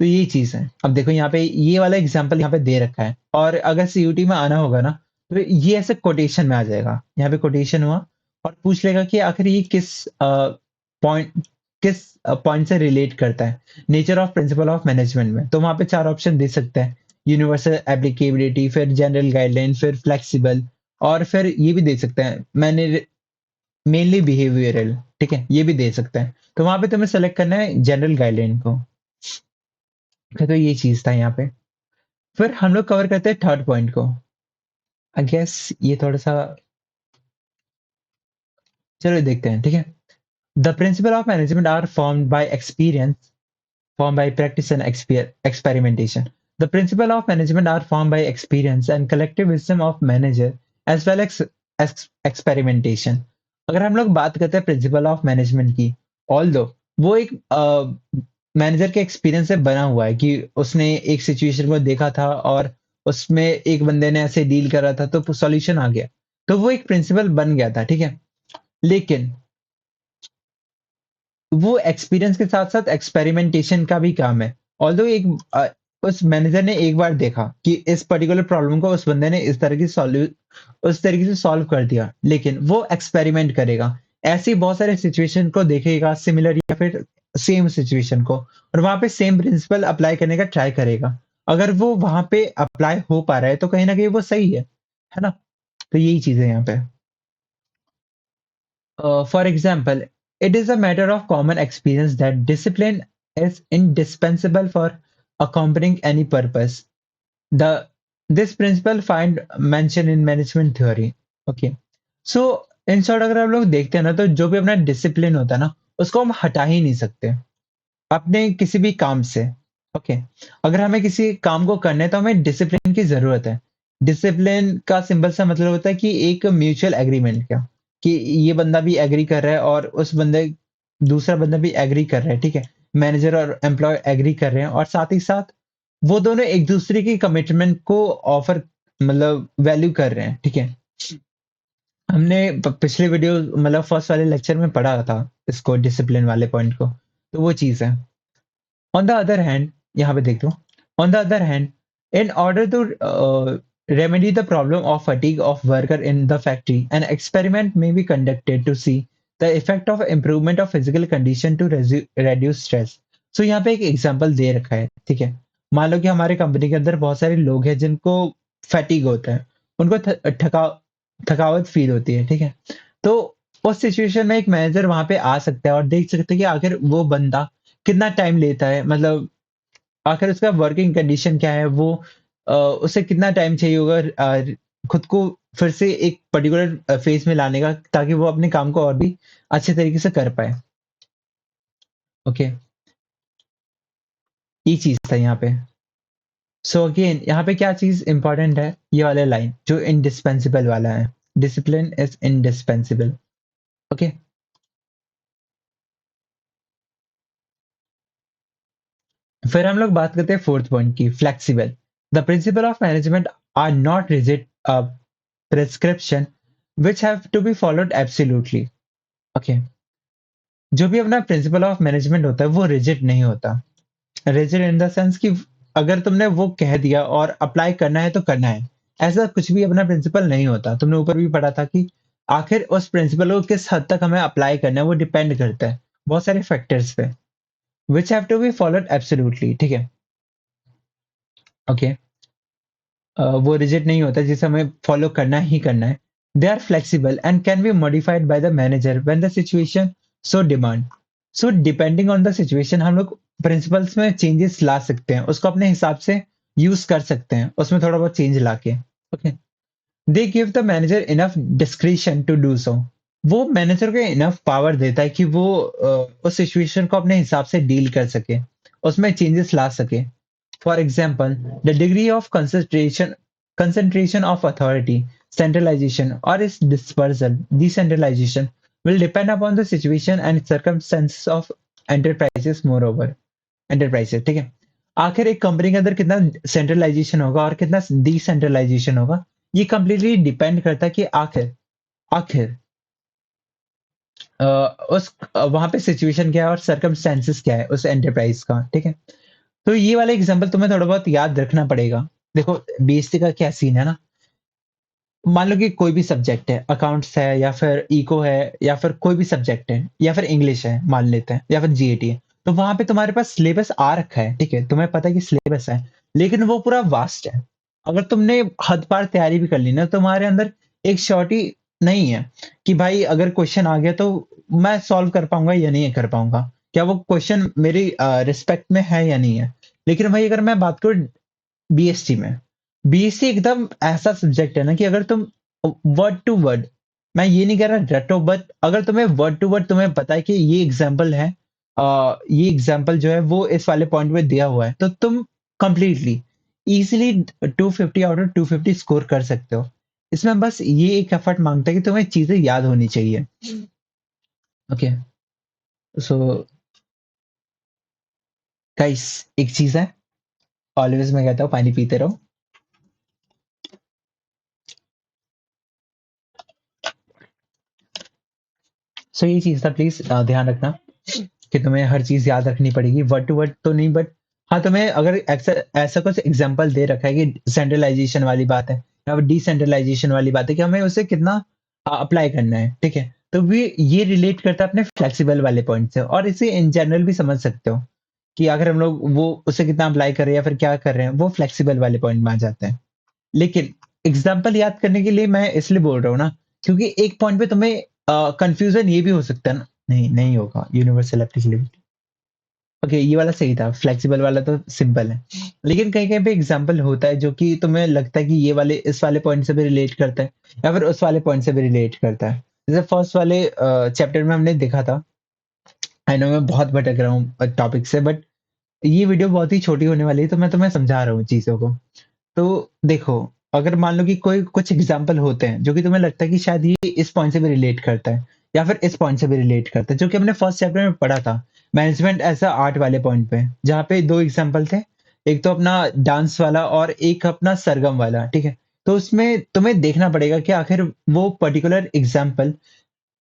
तो ये चीज़ है। अब देखो यहाँ पे ये वाला एग्ज़ाम्पल यहाँ पे दे रखा है, और अगर सीयूटी में आना होगा ना, तो ये ऐसे कोटेशन में आ जाएगा। यहाँ पे कोटेशन हुआ और पूछ लेगा कि आखिर ये पॉइंट किस पॉइंट से रिलेट करता है, nature of principle of management में। तो वहाँ पे 4 ऑप्शन दे सकते हैं, यूनिवर्सल एप्लीकेबिलिटी, फिर जनरल गाइडलाइन, फिर फ्लेक्सिबल, और फिर ये भी दे सकते हैं मैंने मेनली बिहेवियरल, ठीक है? ये भी दे सकते हैं। तो वहाँ पे तुम्हें सेलेक्ट करना है जनरल गाइडलाइन को। okay, तो ये चीज़ था यहाँ पे। फिर हम लोग कवर करते हैं थर्ड पॉइंट को। आई गेस ये थोड़ा-सा, चलो ये देखते हैं, ठीक है? The principle of management are formed by experience, formed by practice and experimentation. The principle of management are formed by experience and collective wisdom of manager as well as experimentation. अगर हम लोग बात करते हैं प्रिंसिपल ऑफ मैनेजमेंट की, ऑल्दो वो एक मैनेजर के एक्सपीरियंस से बना हुआ है कि उसने एक सिचुएशन को देखा था और उसमें एक बंदे ने ऐसे डील करा था तो सॉल्यूशन आ गया। तो वो एक प्रिंसिपल बन गया था, ठीक है? लेकिन वो एक्सपीरियंस के साथ-साथ एक्सपेरिमेंटेशन का भी काम है। ऑल्दो उस मैनेजर ने एक बार देखा कि इस पर्टिकुलर प्रॉब्लम को उस बंदे ने उस तरीके से सॉल्व कर दिया, लेकिन वो एक्सपेरिमेंट करेगा। ऐसी बहुत सारे सिचुएशन को देखेगा सिमिलर या फिर सेम सिचुएशन को और वहाँ पे सेम प्रिंसिपल अप्लाई करने का ट्राई करेगा। अगर वो वहाँ पे अप्लाई हो पा रहा है तो कहीं न कहीं वो सही है ना? तो यही चीज़ है यहाँ पे। For example, it is a matter of common experience that discipline is indispensable for accomplishing any purpose. The This principle find mention in management theory. Okay. So in short अगर हम लोग देखते हैं ना तो जो भी अपना डिसिप्लिन होता है ना उसको हम हटा ही नहीं सकते अपने किसी भी काम से। ओके। अगर हमें किसी काम को करना है तो हमें डिसिप्लिन की जरूरत है। डिसिप्लिन का सिंपल सा मतलब होता है कि एक म्यूचुअल एग्रीमेंट का, कि ये बंदा भी एग्री कर रहा है और उस बंदे दूसरा बंदा भी एग्री कर रहा है, ठीक है? मैनेजर और एम्प्लॉय एग्री कर रहे हैं और साथ ही साथ वो दोनों एक दूसरे की कमिटमेंट को ऑफर मतलब वैल्यू कर रहे हैं, ठीक है? हमने पिछले वीडियो मतलब फर्स्ट वाले लेक्चर में पढ़ा था इसको, डिसिप्लिन वाले पॉइंट को। तो वो चीज है। On the other hand, यहाँ पे देख लो, on the other hand, in order to remedy the problem of fatigue of worker in the factory, an experiment may be conducted to see the effect of improvement of physical condition to reduce stress. So यहाँ पे एक एग्जांपल दे रखा है, ठीक है? मान लो कि हमारे कंपनी के अंदर बहुत सारे लोग हैं जिनको फैटिग होता है, उनको थकावट फील होती है, ठीक है? तो उस सिचुएशन में एक मैनेजर वहां पे आ सकता है और देख सकते हैं कि आखिर वो बंदा कितना टाइम लेता है, मतलब आखिर उसका वर्किंग कंडीशन क्या है, वो उसे कितना टाइम चाहिए होगा खुद को फिर से एक पर्टिकुलर फेज में लाने का, ताकि वो अपने काम को और भी अच्छे तरीके से कर पाए। ओके, ये चीज था यहाँ पे। सो अगेन यहाँ पे क्या चीज इंपॉर्टेंट है, ये वाला लाइन जो इंडिस्पेंसिबल वाला है, डिसिप्लिन इज इंडिस्पेंसिबल। ओके, फिर हम लोग बात करते हैं फोर्थ पॉइंट की, flexible. The principle of management are not rigid prescription which have to be followed absolutely. Okay. जो भी अपना प्रिंसिपल ऑफ मैनेजमेंट होता है वो रिजिड नहीं होता। रिजिड इन द सेंस कि अगर तुमने वो कह दिया और अप्लाई करना है तो करना है, ऐसा कुछ भी अपना प्रिंसिपल नहीं होता। तुमने ऊपर भी पढ़ा था कि आखिर उस प्रिंसिपल को किस हद तक हमें अप्लाई करना है वो डिपेंड करता है बहुत सारे फैक्टर्स पे, which have to be followed absolutely, ठीक है? ओके। वो रिजिड नहीं होता जिसे हमें फॉलो करना ही करना है। They are flexible and can be modified by the manager when the situation so demand. So depending on the situation हम लोग प्रिंसिपल्स में चेंजेस ला सकते हैं, उसको अपने हिसाब से यूज कर सकते हैं, उसमें थोड़ा बहुत चेंज लाके। Okay. They give the manager enough discretion to do so. वो मैनेजर को इनफ पावर देता है कि वो उस सिचुएशन को अपने हिसाब से डील कर सके, उसमें चेंजेस ला सके। For example, the degree of concentration of authority, centralization, or its dispersal, decentralization, will depend upon the situation and circumstances of enterprises. Moreover, enterprises, ठीक है? आखिर एक कंपनी के अंदर कितना सेंट्रलाइजेशन होगा और कितना डिसेंट्रलाइजेशन होगा, ये कंप्लीटली डिपेंड करता है कि आखिर आखिर अ, उस वहां पे सिचुएशन क्या है और सर्कमस्टेंसेस क्या है उस एंटरप्राइज का, ठीक है? तो ये वाला एग्जांपल तुम्हें थोड़ा बहुत याद रखना पड़ेगा। देखो, बीएससी का क्या सीन है ना, मान लो कि कोई भी सब्जेक्ट है, अकाउंट्स है या फिर इको है या फिर कोई भी सब्जेक्ट है या फिर इंग्लिश है मान लेते हैं या फिर जीएटी है। तो वहां पे तुम्हारे पास सिलेबस आ रखा है, ठीक है? तुम्हें पता है कि सिलेबस है, लेकिन वो पूरा वास्ट है। अगर तुमने हद पार तैयारी भी कर ली ना, तुम्हारे अंदर एक श्योरिटी नहीं है कि भाई अगर क्वेश्चन आ गया तो मैं सॉल्व कर पाऊंगा या नहीं कर पाऊंगा, क्या वो क्वेश्चन मेरी रिस्पेक्ट में है या नहीं है। लेकिन भाई अगर मैं बात करूँ बीएससी में, बीएससी एकदम ऐसा सब्जेक्ट है ना कि अगर तुम वर्ड टू वर्ड, मैं ये नहीं कह रहा रटो, बट अगर तुम्हें वर्ड टू वर्ड तुम्हें पता है कि ये एग्जाम्पल है, ये एग्जाम्पल जो है वो इस वाले पॉइंट में दिया हुआ है, तो तुम completely easily 250 out of 250 score कर सकते हो। इसमें बस ये एक एफर्ट मांगता है कि तुम्हें चीजें याद होनी चाहिए। ओके। सो गाइस एक चीज़ है, ऑलवेज़ मैं कहता हूँ पानी पीते रहो। सो ये चीज़ था प्लीज़ ध्यान रखना कि तुम्हें हर चीज़ याद रखनी पड़ेगी, वर्ड टू वर्ड तो नहीं बट हाँ, तुम्हें अगर ऐसा ऐसा कुछ एग्ज़ाम्पल दे रखा है कि सेंट्रलाइज़ेशन वाली बात है या फिर डिसेंट्रलाइज़ेशन वाली बात है कि हमें उसे कितना अप्लाई करना है, ठीक है? तो ये रिलेट करता है अपने फ्लेक्सिबल वाले पॉइंट से और इसे इन जनरल भी समझ सकते हो कि अगर हम लोग वो उसे कितना अप्लाई कर रहे हैं या फिर क्या कर रहे हैं, वो फ्लेक्सिबल वाले पॉइंट में आ जाते हैं। लेकिन एग्जाम्पल याद करने के लिए मैं इसलिए बोल रहा हूँ ना, क्योंकि एक पॉइंट पे तुम्हें कंफ्यूजन ये भी हो सकता है ना, नहीं नहीं होगा यूनिवर्सल एप्लीकेबिलिटी। ओके, ये वाला सही था, फ्लेक्सिबल वाला तो सिंपल है। लेकिन कहीं कहीं पे एग्जाम्पल होता है जो कि तुम्हें लगता है कि ये वाले इस वाले पॉइंट से भी रिलेट करता है या फिर उस वाले पॉइंट से भी रिलेट करता है। जैसे फर्स्ट वाले चैप्टर में हमने देखा था, आई नो मैं बहुत भटक रहा हूँ टॉपिक से, बट ये वीडियो बहुत ही छोटी होने वाली है तो मैं तुम्हें समझा रहा हूँ चीजों को। तो देखो, अगर मान लो कि कोई कुछ एग्जाम्पल होते हैं जो कि तुम्हें लगता है कि शायद ये इस पॉइंट से भी रिलेट करता है या फिर इस पॉइंट से भी रिलेट करता है, जो कि हमने फर्स्ट चैप्टर में पढ़ा था, मैनेजमेंट एज अ आर्ट वाले पॉइंट पे, जहाँ पे दो एग्जाम्पल थे, एक तो अपना डांस वाला और एक अपना सरगम वाला, ठीक है? तो उसमें तुम्हें देखना पड़ेगा कि आखिर वो पर्टिकुलर एग्जाम्पल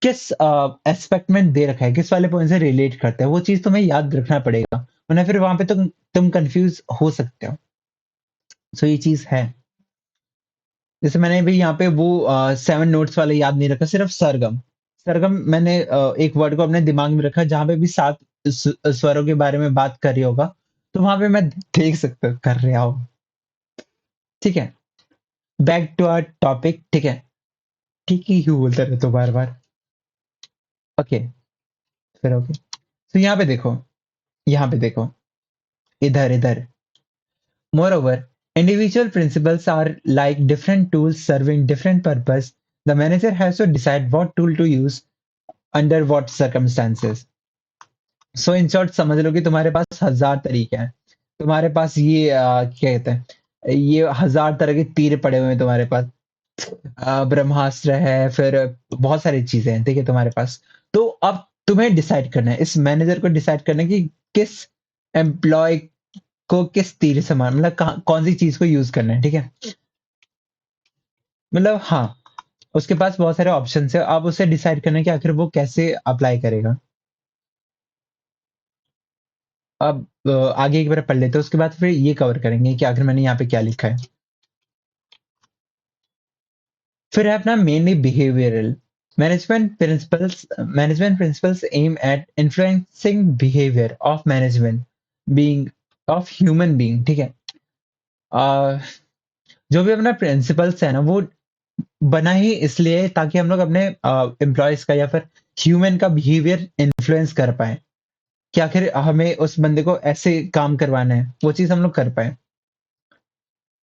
किस एस्पेक्ट में दे रखा है, किस वाले पॉइंट से रिलेट करता है, वो चीज तुम्हें याद रखना पड़ेगा, वरना फिर वहां पे तुम कंफ्यूज हो सकते हो। सो ये चीज है। जैसे मैंने भी यहाँ पे वो 7 नोट्स वाला याद नहीं रखा, सिर्फ सरगम। सरगम मैंने एक वर्ड को अपने दिमाग में रखा जहाँ पे भी 7 स्वरों के बारे में बात कर रही होगा, तो वहाँ पे मैं देख सकता कर रहा हूँ। ठीक है? बैक टू आवर टॉपिक, ठीक है? ठीक ही क्यों बोलते रहते हो बार-बार? ओके, फिर ओके। तो यहाँ पे देखो, इधर। Moreover, individual principles are like different tools serving different purpose. The manager has to decide what tool to use under what circumstances. So in short समझ लो कि तुम्हारे पास हजार तरीके हैं। तुम्हारे पास ये क्या कहते हैं, ये हजार तरह के तीर पड़े हुए हैं तुम्हारे पास। ब्रह्मास्त्र है, फिर बहुत सारी चीजें हैं, ठीक है तुम्हारे पास। तो अब तुम्हें डिसाइड करना है, इस मैनेजर को डिसाइड करना है कि किस एम्प्लॉय को किस तीर से मार, मतलब कौन सी चीज को यूज करना है, ठीक है? मतलब हाँ, उसके पास बहुत सारे ऑप्शन है, अब उसे डिसाइड करना है कि आखिर वो कैसे अप्लाई करेगा। अब आगे एक बार पढ़ लेते हैं, उसके बाद फिर ये कवर करेंगे कि आखिर मैंने यहाँ पे क्या लिखा है। फिर है अपना mainly behavioural management principles aim at influencing behaviour of management being of human being, ठीक है? अ, जो भी अपना प्रिंसिपल्स है ना, वो बना ही इसलिए ताकि हम लोग अपने एम्प्लॉयज का या फिर ह्यूमन का बिहेवियर इन्फ्लुएंस कर पाए, कि आखिर हमें उस बंदे को ऐसे काम करवाना है, वो चीज़ हम लोग कर पाएँ।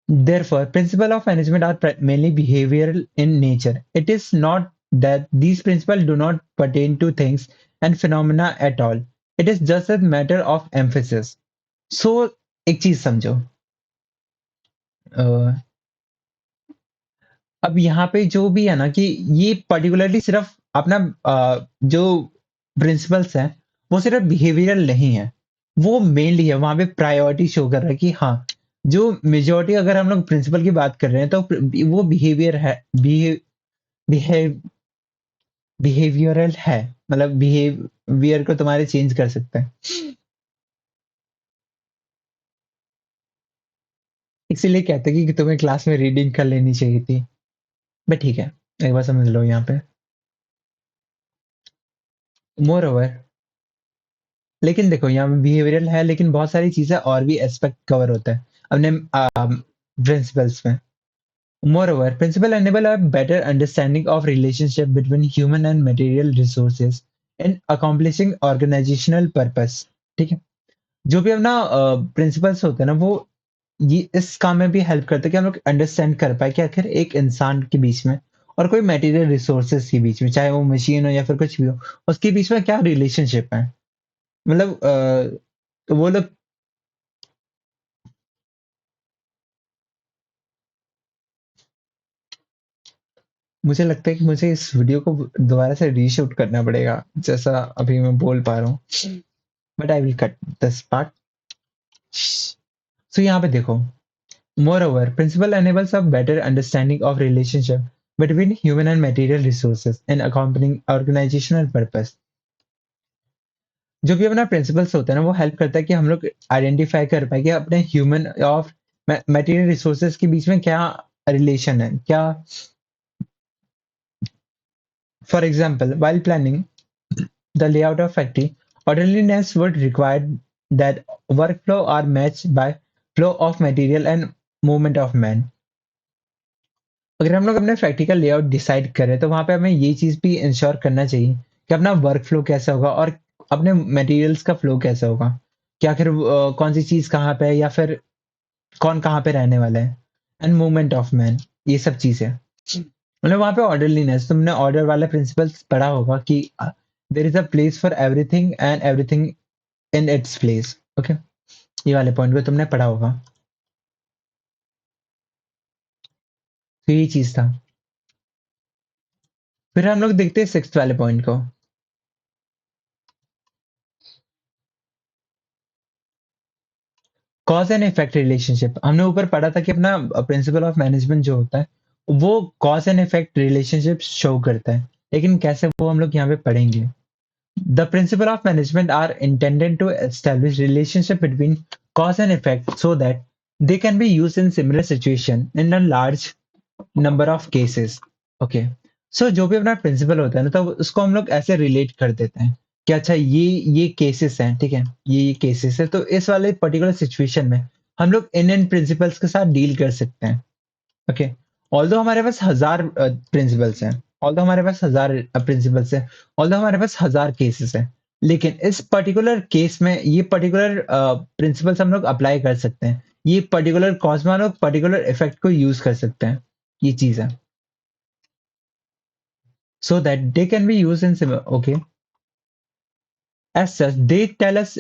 Therefore, principles of management are mainly behavioral in nature. It is not that these principles do not pertain to things and phenomena at all. It is just a matter of emphasis. So, एक चीज समझो, अ, अब यहाँ पे जो भी है ना कि ये पर्टिकुलरली सिर्फ अपना जो प्रिंसिपल्स हैं, वो सिर्फ बिहेवियरल नहीं है, वो मेनली है, वहां पे प्रायोरिटी शो कर रहा है कि हाँ, जो मेजोरिटी अगर हम लोग प्रिंसिपल की बात कर रहे हैं तो वो बिहेवियर है, बिहेव बिहेवियरल है, मतलब बिहेवियर को तुम्हारे चेंज कर सकता है। इसीलिए कहते हैं कि तुम्हें क्लास में रीडिंग कर लेनी चाहिए थी, बट ठीक है, एक बार समझ लो यहाँ पे। मोर ओवर, लेकिन देखो यहाँ पे बिहेवियरल है, लेकिन बहुत सारी चीजें और भी एस्पेक्ट कवर होता है अपने प्रिंसिपल्स में। Moreover, principle enable a better understanding of relationship between human and material resources in accomplishing organizational purpose, ठीक है? जो भी अपना प्रिंसिपल्स होते हैं ना, वो ये इस काम में भी हेल्प करते हैं कि हम लोग अंडरस्टैंड कर पाए कि आखिर एक इंसान के बीच में और कोई मटेरियल रिसोर्सेज के बीच में, चाहे वो मशीन हो या फिर कुछ भी हो, उसके बीच में क्या रिलेशनशिप है। मतलब तो वो लोग, मुझे लगता है कि मुझे इस वीडियो को दोबारा से रीशूट करना पड़ेगा, जैसा अभी मैं बोल पा रहा हूँ, but I will cut this part. So यहाँ पे देखो, moreover, principle enables a better understanding of relationship between human and material resources in accompanying organizational purpose. जो भी अपना प्रिंसिपल्स होता है ना, वो हेल्प करता है कि हम लोग आइडेंटिफाई कर पाए कि अपने ह्यूमन और मटेरियल रिसोर्सेज के बीच में क्या रिलेशन है, क्या। For example, while planning the layout of factory, orderliness would require that workflow are matched by flow of material and movement of man. अगर हम लोग अपने फैक्ट्री का लेआउट डिसाइड करें तो वहां पे हमें ये चीज भी इंश्योर करना चाहिए कि अपना वर्क फ्लो कैसा होगा और अपने मटेरियल्स का फ्लो कैसा होगा, कि आखिर कौन सी चीज कहाँ पे है या फिर कौन कहाँ पे रहने वाला है, एंड मूवमेंट ऑफ मैन, ये सब चीजें। मतलब वहां पे ऑर्डरलीनेस, तुमने ऑर्डर वाला प्रिंसिपल पढ़ा होगा कि देर is a place for everything and everything in its place. Okay, ये वाले पॉइंट पे तुमने पढ़ा होगा, तो ये चीज था। फिर हम लोग देखते हैं सिक्स्थ वाले पॉइंट को। Cause and effect relationship. हमने ऊपर पढ़ा था कि अपना प्रिंसिपल ऑफ मैनेजमेंट जो होता है वो cause and effect relationship show करता है, लेकिन कैसे वो हम लोग यहाँ पे पढ़ेंगे। The principle of management are intended to establish relationship between cause and effect so that they can be use in similar situation in a large number of cases. Okay, so जो भी अपना प्रिंसिपल होता है ना, तो उसको हम लोग ऐसे रिलेट कर देते हैं कि अच्छा ये केसेस हैं, ठीक है, ये केसेस है, तो इस वाले पर्टिकुलर सिचुएशन में हम लोग इन प्रिंसिपल्स के साथ डील कर सकते हैं। ओके, ऑल्दो हमारे पास हजार प्रिंसिपल्स हैं, ऑल्दो हमारे पास हजार प्रिंसिपल्स हैं, ऑल्दो हमारे पास हजार केसेस हैं, लेकिन इस पर्टिकुलर केस में ये पर्टिकुलर प्रिंसिपल्स हम लोग अप्लाई कर सकते हैं, ये पर्टिकुलर कॉज में हम लोग पर्टिकुलर इफेक्ट को यूज कर सकते हैं, ये चीज है। So that they can be used in similar. Okay, as such they tell us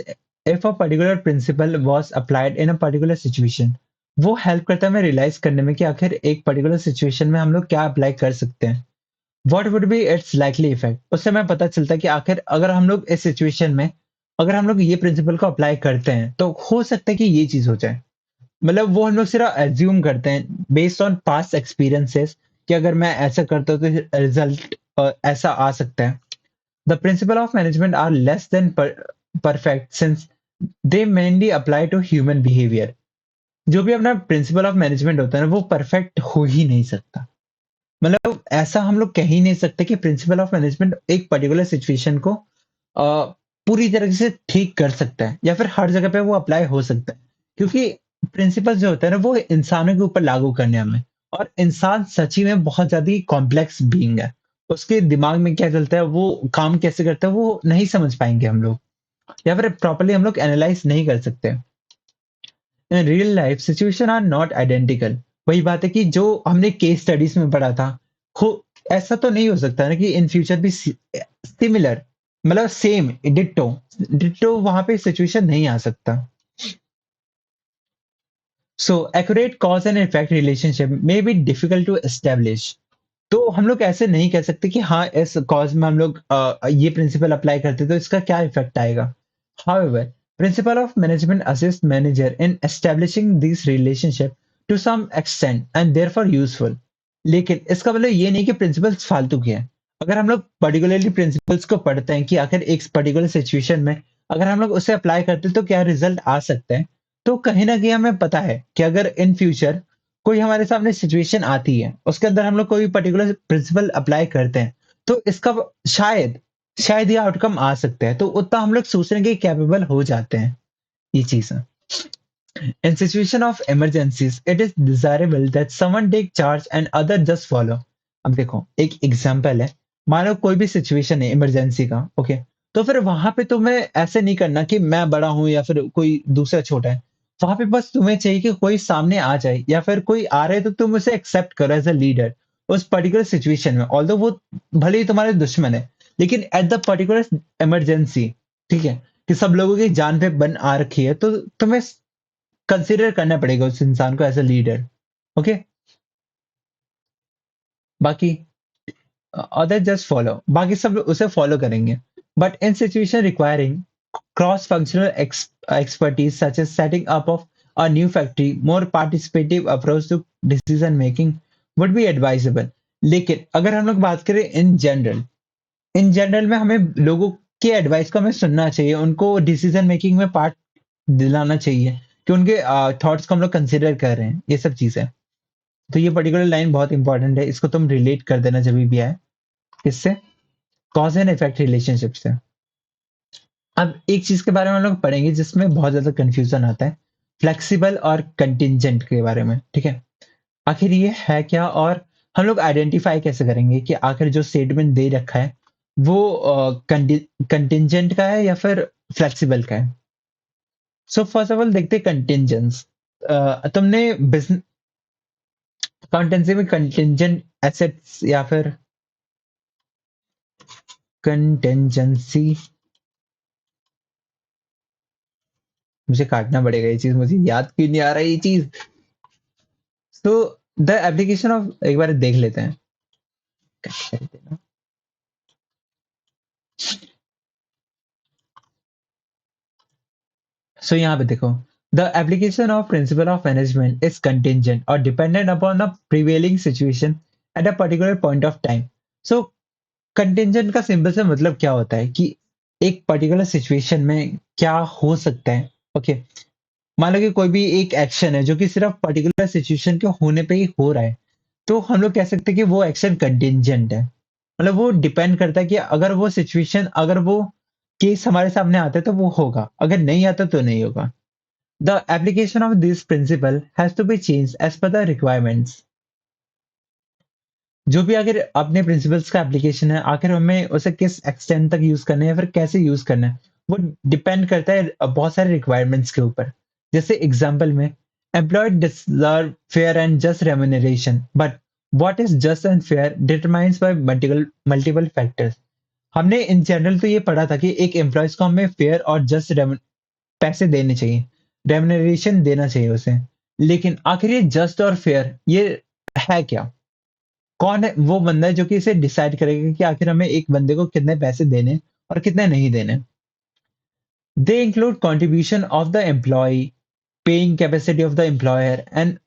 if a particular principle was applied in a particular situation. वो हेल्प करता है हमें रियलाइज करने में कि आखिर एक पर्टिकुलर सिचुएशन में हम लोग क्या अप्लाई कर सकते हैं, what would be it's likely effect. उससे हमें पता चलता है कि आखिर अगर हम लोग इस सिचुएशन में अगर हम लोग ये प्रिंसिपल को अप्लाई करते हैं तो हो सकता है कि ये चीज हो जाए। मतलब वो हम लोग सिर्फ एज्यूम करते हैं बेस्ड ऑन पास्ट एक्सपीरियंसेस कि अगर मैं ऐसा करता हूँ तो रिजल्ट ऐसा आ सकता है। The principle of management are less than perfect since they mainly apply to human behavior. जो भी अपना प्रिंसिपल ऑफ मैनेजमेंट होता है ना, वो परफेक्ट हो ही नहीं सकता। मतलब ऐसा हम लोग कह ही नहीं सकते कि प्रिंसिपल ऑफ मैनेजमेंट एक पर्टिकुलर सिचुएशन को पूरी तरह से ठीक कर सकता है या फिर हर जगह पे वो अप्लाई हो सकता है, क्योंकि प्रिंसिपल जो होता है ना वो इंसानों के ऊपर लागू करने हमें, और इंसान सच्ची में बहुत ज्यादा कॉम्प्लेक्स बीइंग है। उसके दिमाग में क्या चलता है, वो काम कैसे करता है, वो नहीं समझ पाएंगे हम लोग, या फिर प्रॉपर्ली हम लोग एनालाइज नहीं कर सकते। In real life situation are not identical. वही बात है कि जो हमने केस स्टडीज में पढ़ा था, हो ऐसा तो नहीं हो सकता ना कि इन फ्यूचर भी सिमिलर, मतलब सेम डिट्टो डिट्टो वहां पे सिचुएशन नहीं आ सकता। So accurate cause and effect relationship may be difficult to establish. तो हम लोग ऐसे नहीं कह सकते कि हाँ इस कॉज में हम लोग ये प्रिंसिपल अप्लाई करते तो इसका क्या इफेक्ट आएगा। However, principle of management assist manager in establishing these relationship to some extent and therefore useful. लेकिन इसका मतलब ये नहीं कि प्रिंसिपल्स फालतू के हैं। अगर हम लोग पर्टिकुलरली प्रिंसिपल्स को पढ़ते हैं कि आखिर एक पर्टिकुलर सिचुएशन में अगर हम लोग उसे अप्लाई करते हैं तो क्या रिजल्ट आ सकता है, तो कहीं ना कहीं हमें पता है कि अगर इन फ्यूचर कोई हमारे सामने सिचुएशन आती है, उसके अंदर हम लोग कोई पर्टिकुलर प्रिंसिपल अप्लाई करते हैं, तो इसका शायद शायद ये आउटकम आ सकता है, तो उतना हम लोग सोचने के कैपेबल हो जाते हैं, ये चीज है। In situation of emergencies it is desirable that someone take charge and other just follow. अब देखो एक एग्जांपल है, मान लो कोई भी सिचुएशन है इमरजेंसी का, ओके, तो फिर वहां पे तुम्हें ऐसे नहीं करना कि मैं बड़ा हूं या फिर कोई दूसरा छोटा है। वहां पे बस तुम्हें चाहिए कि कोई सामने आ जाए या फिर कोई आ रहा है तो तुम उसे एक्सेप्ट करो एज अ लीडर उस पर्टिकुलर सिचुएशन में, ऑल्दो वो भले ही तुम्हारे दुश्मन है, लेकिन एट द पर्टिकुलर इमरजेंसी, ठीक है, कि सब लोगों की जान पे बन आ रखी है, तो तुम्हें कंसिडर करना पड़ेगा उस इंसान को एज अ लीडर। ओके, बाकी अदर जस्ट फॉलो, बाकी सब उसे फॉलो करेंगे। But in situation requiring cross functional expertise such as setting up of a new factory, more participative approach to decision making would be advisable. लेकिन अगर हम लोग बात करें इन जनरल में हमें लोगों के एडवाइस को हमें सुनना चाहिए, उनको डिसीजन मेकिंग में पार्ट दिलाना चाहिए कि उनके थॉट्स को हम लोग कंसिडर कर रहे हैं, ये सब चीजें। तो ये पर्टिकुलर लाइन बहुत इंपॉर्टेंट है, इसको तुम रिलेट कर देना जब भी आए। किससे? कॉज एंड इफेक्ट रिलेशनशिप से। अब एक चीज के बारे में हम लोग पढ़ेंगे जिसमें बहुत ज्यादा कंफ्यूजन आता है, फ्लेक्सिबल और कंटिंजेंट के बारे में, ठीक है? आखिर ये है क्या, और हम लोग आइडेंटिफाई कैसे करेंगे कि आखिर जो स्टेटमेंट दे रखा है वो कंटिंजेंट का है या फिर फ्लेक्सिबल का है। सो फर्स्ट ऑफ ऑल देखते कंटिंजेंस। तुमने बिजनेस अकाउंटेंसी में कंटिंजेंट एसेट्स या फिर कंटेंजेंसी, मुझे काटना पड़ेगा ये चीज, मुझे याद क्यों नहीं आ रहा ये चीज। तो द एप्लीकेशन ऑफ, एक बार देख लेते हैं। सो यहाँ पे देखो, the application of principle of management is contingent or dependent upon a prevailing situation at a particular point of time. So contingent का सिंपल से मतलब क्या होता है कि एक पर्टिकुलर सिचुएशन में क्या हो सकता है। ओके, मान लो कि कोई भी एक एक्शन है जो कि सिर्फ पर्टिकुलर सिचुएशन के होने पे ही हो रहा है, तो हम लोग कह सकते हैं कि वो एक्शन कंटिंजेंट है। मतलब वो डिपेंड करता है कि अगर वो सिचुएशन, अगर वो केस हमारे सामने आता है तो वो होगा, अगर नहीं आता तो नहीं होगा। The application of this principle has to be change as per the requirements. जो भी अगर अपने प्रिंसिपल्स का एप्लीकेशन है, आखिर हमें उसे किस एक्सटेंट तक यूज करना है या फिर कैसे यूज करना है, वो डिपेंड करता है बहुत सारे रिक्वायरमेंट्स के ऊपर। जैसे एग्जांपल में, employed deserve fair and just remuneration, but what is just and fair determines bye multiple multiple factors. हमने इन जनरल तो ये पढ़ा था कि एक एम्प्लॉयज को हमें फेयर और जस्ट पैसे देने चाहिए, रेम्यूनरेशन देना चाहिए उसे। लेकिन आखिर ये जस्ट और फेयर ये है क्या? कौन है वो बंदा जो कि इसे डिसाइड करेगा कि आखिर हमें एक बंदे को कितने पैसे देने और कितने नहीं देने? They include contribution of the employ, paying capacity of the employer and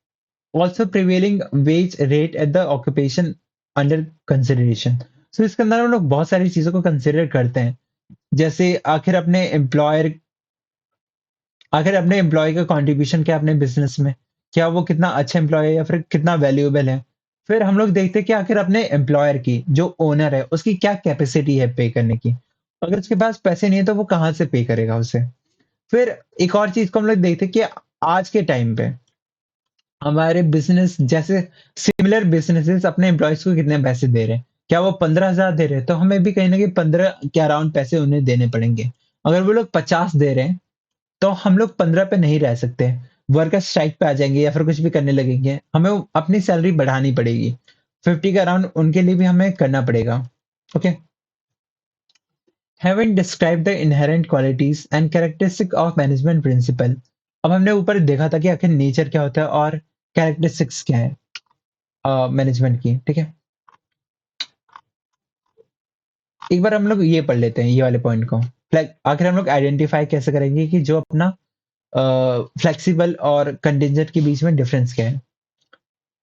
also prevailing wage rate at the occupation under consideration. So इसके अंदर हम लोग बहुत सारी चीजों को कंसिडर करते हैं, जैसे आखिर अपने एम्प्लॉय का कंट्रीब्यूशन क्या अपने बिजनेस में, क्या वो कितना अच्छा एम्प्लॉय है या फिर कितना वैल्यूएबल है। फिर हम लोग देखते हैं कि आखिर अपने एम्प्लॉयर की, जो ओनर है, उसकी क्या कैपेसिटी है पे करने की। अगर उसके पास पैसे नहीं है तो वो कहाँ से पे करेगा उसे। फिर एक और चीज को हम लोग देखते हैं कि आज के टाइम पे हमारे बिजनेस जैसे सिमिलर बिजनेसेस अपने एम्प्लॉयज को कितने पैसे दे रहे हैं। क्या वो 15,000 दे रहे हैं तो हमें भी कहीं ना कहीं 15 के अराउंड पैसे उन्हें देने पड़ेंगे। अगर वो लोग 50 दे रहे हैं तो हम लोग 15 पे नहीं रह सकते। वर्कर स्ट्राइक पे आ जाएँगे या फिर कुछ भी करने लगेंगे। हमें अपनी सैलरी बढ़ानी पड़ेगी। 50 के अराउंड उनके लिए भी हमें करना पड़ेगा। Okay. Having described the inherent qualities and characteristic of management principle, अब हमने ऊपर देखा था कि आखिर नेचर क्या होता है और कैरेक्टरिस्टिक्स क्या है मैनेजमेंट की, ठीक है? एक बार हम लोग ये पढ़ लेते हैं ये वाले पॉइंट को। आखिर हम लोग आइडेंटिफाई कैसे करेंगे कि जो अपना फ्लेक्सिबल और कंटिंजेंट के बीच में डिफरेंस क्या है।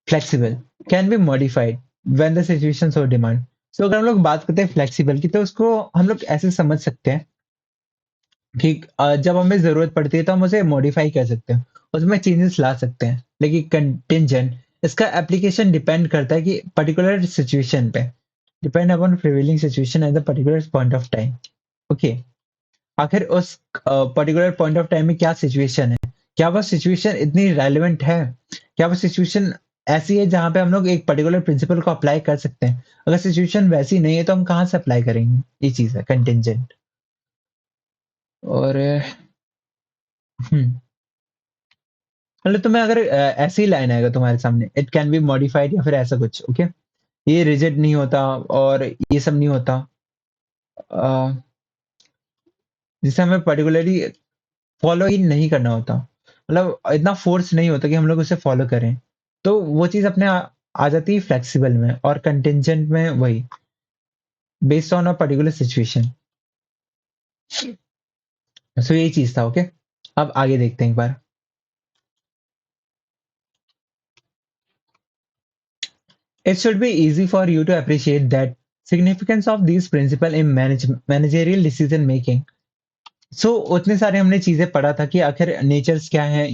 Flexible can be modified when the situation so demand. So अगर हम लोग बात करते हैं फ्लेक्सिबल की, तो उसको हम लोग ऐसे समझ सकते हैं कि जब हमें जरूरत पड़ती है तो हम उसे मॉडिफाई कर सकते हैं, उसमें चेंजेस ला सकते हैं। लेकिन कंटिंजेंट, इसका एप्लीकेशन डिपेंड करता है कि पर्टिकुलर सिचुएशन पे, depend upon prevailing situation at the particular point of time. Okay, आखिर उस पर्टिकुलर पॉइंट ऑफ टाइम में क्या सिचुएशन है, क्या वो सिचुएशन इतनी रेलेवेंट है, क्या वो सिचुएशन ऐसी है जहां पे हम लोग एक पर्टिकुलर प्रिंसिपल को अप्लाई कर सकते हैं। अगर सिचुएशन वैसी नहीं है तो हम कहाँ से अप्लाई करेंगे, ये चीज है कंटिंजेंट। और मतलब तुम्हें अगर ऐसी लाइन आएगा तुम्हारे सामने, इट कैन बी मॉडिफाइड या फिर ऐसा कुछ, ओके, ये रिजिड नहीं होता और ये सब नहीं होता, अ, जिसे हमें पर्टिकुलरली फॉलो ही नहीं करना होता, मतलब इतना फोर्स नहीं होता कि हम लोग उसे फॉलो करें। तो वो चीज अपने आ जाती है फ्लेक्सिबल में, और कंटिंजेंट में वही based on a particular situation. So यही चीज था। ओके, अब आगे देखते हैं एक बार। It should be easy for you to appreciate that significance of these principles in managerial decision making. So उतने सारे हमने चीजें पढ़ा था कि आखिर नेचर्स क्या है।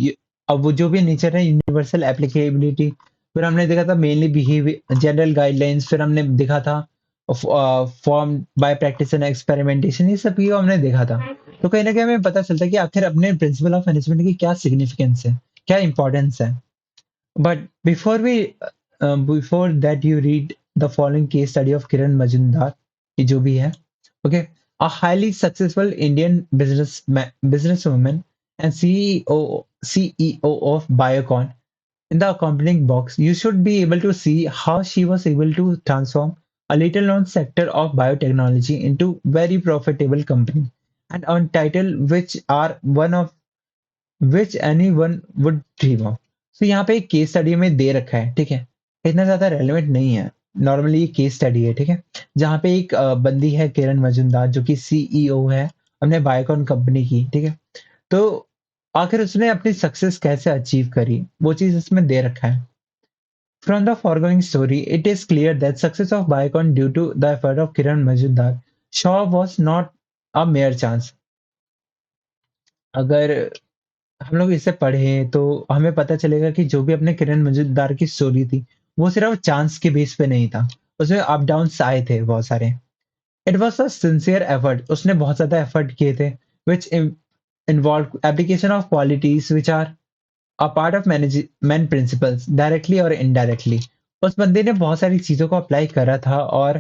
अब वो जो भी नेचर है, यूनिवर्सल एप्लीकेबिलिटी, फिर हमने देखा था मेनली बिहेवियर जनरल गाइडलाइंस, फिर हमने देखा था form by practice and experimentation, ये सब भी हमने देखा था। तो कहीं ना कहीं हमें पता चलता है कि आखिर अपने प्रिंसिपल ऑफ मैनेजमेंट की क्या सिग्निफिकेंस है, क्या इंपॉर्टेंस है। But before that, you read the following case study of Kiran Majumdar, ये जो भी है, okay, a highly successful Indian businesswoman and CEO of Biocon. In the accompanying box, you should be able to see how she was able to transform a little known sector of biotechnology into very profitable company and on title which are one of which anyone would dream of. So यहाँ पे एक केस स्टडी में दे रखा है, ठीक है, इतना ज्यादा रेलेवेंट नहीं है। नॉर्मली ये केस स्टडी है, ठीक है, जहाँ पे एक बंदी है किरण मजूमदार जो कि सीईओ है अपने बायोकॉन कंपनी की, ठीक है। तो आखिर उसने अपनी सक्सेस कैसे अचीव करी, वो चीज इसमें दे रखा है। From the foregoing story, it is clear that success of Biocon due to the effort of Kiran Majumdar Shaw was not a mere chance. अगर हम लोग इसे पढ़े तो हमें पता चलेगा कि जो भी अपने किरण मजूमदार की स्टोरी थी, वो सिर्फ चांस के बेस पे नहीं था। उसमें अप डाउन्स आए थे बहुत सारे। It was a sincere effort, उसने बहुत ज्यादा एफर्ट किए थे, which involve application of qualities which are a part of management principles directly और इनडायरेक्टली। उस बंदे ने बहुत सारी चीजों को अप्लाई करा था और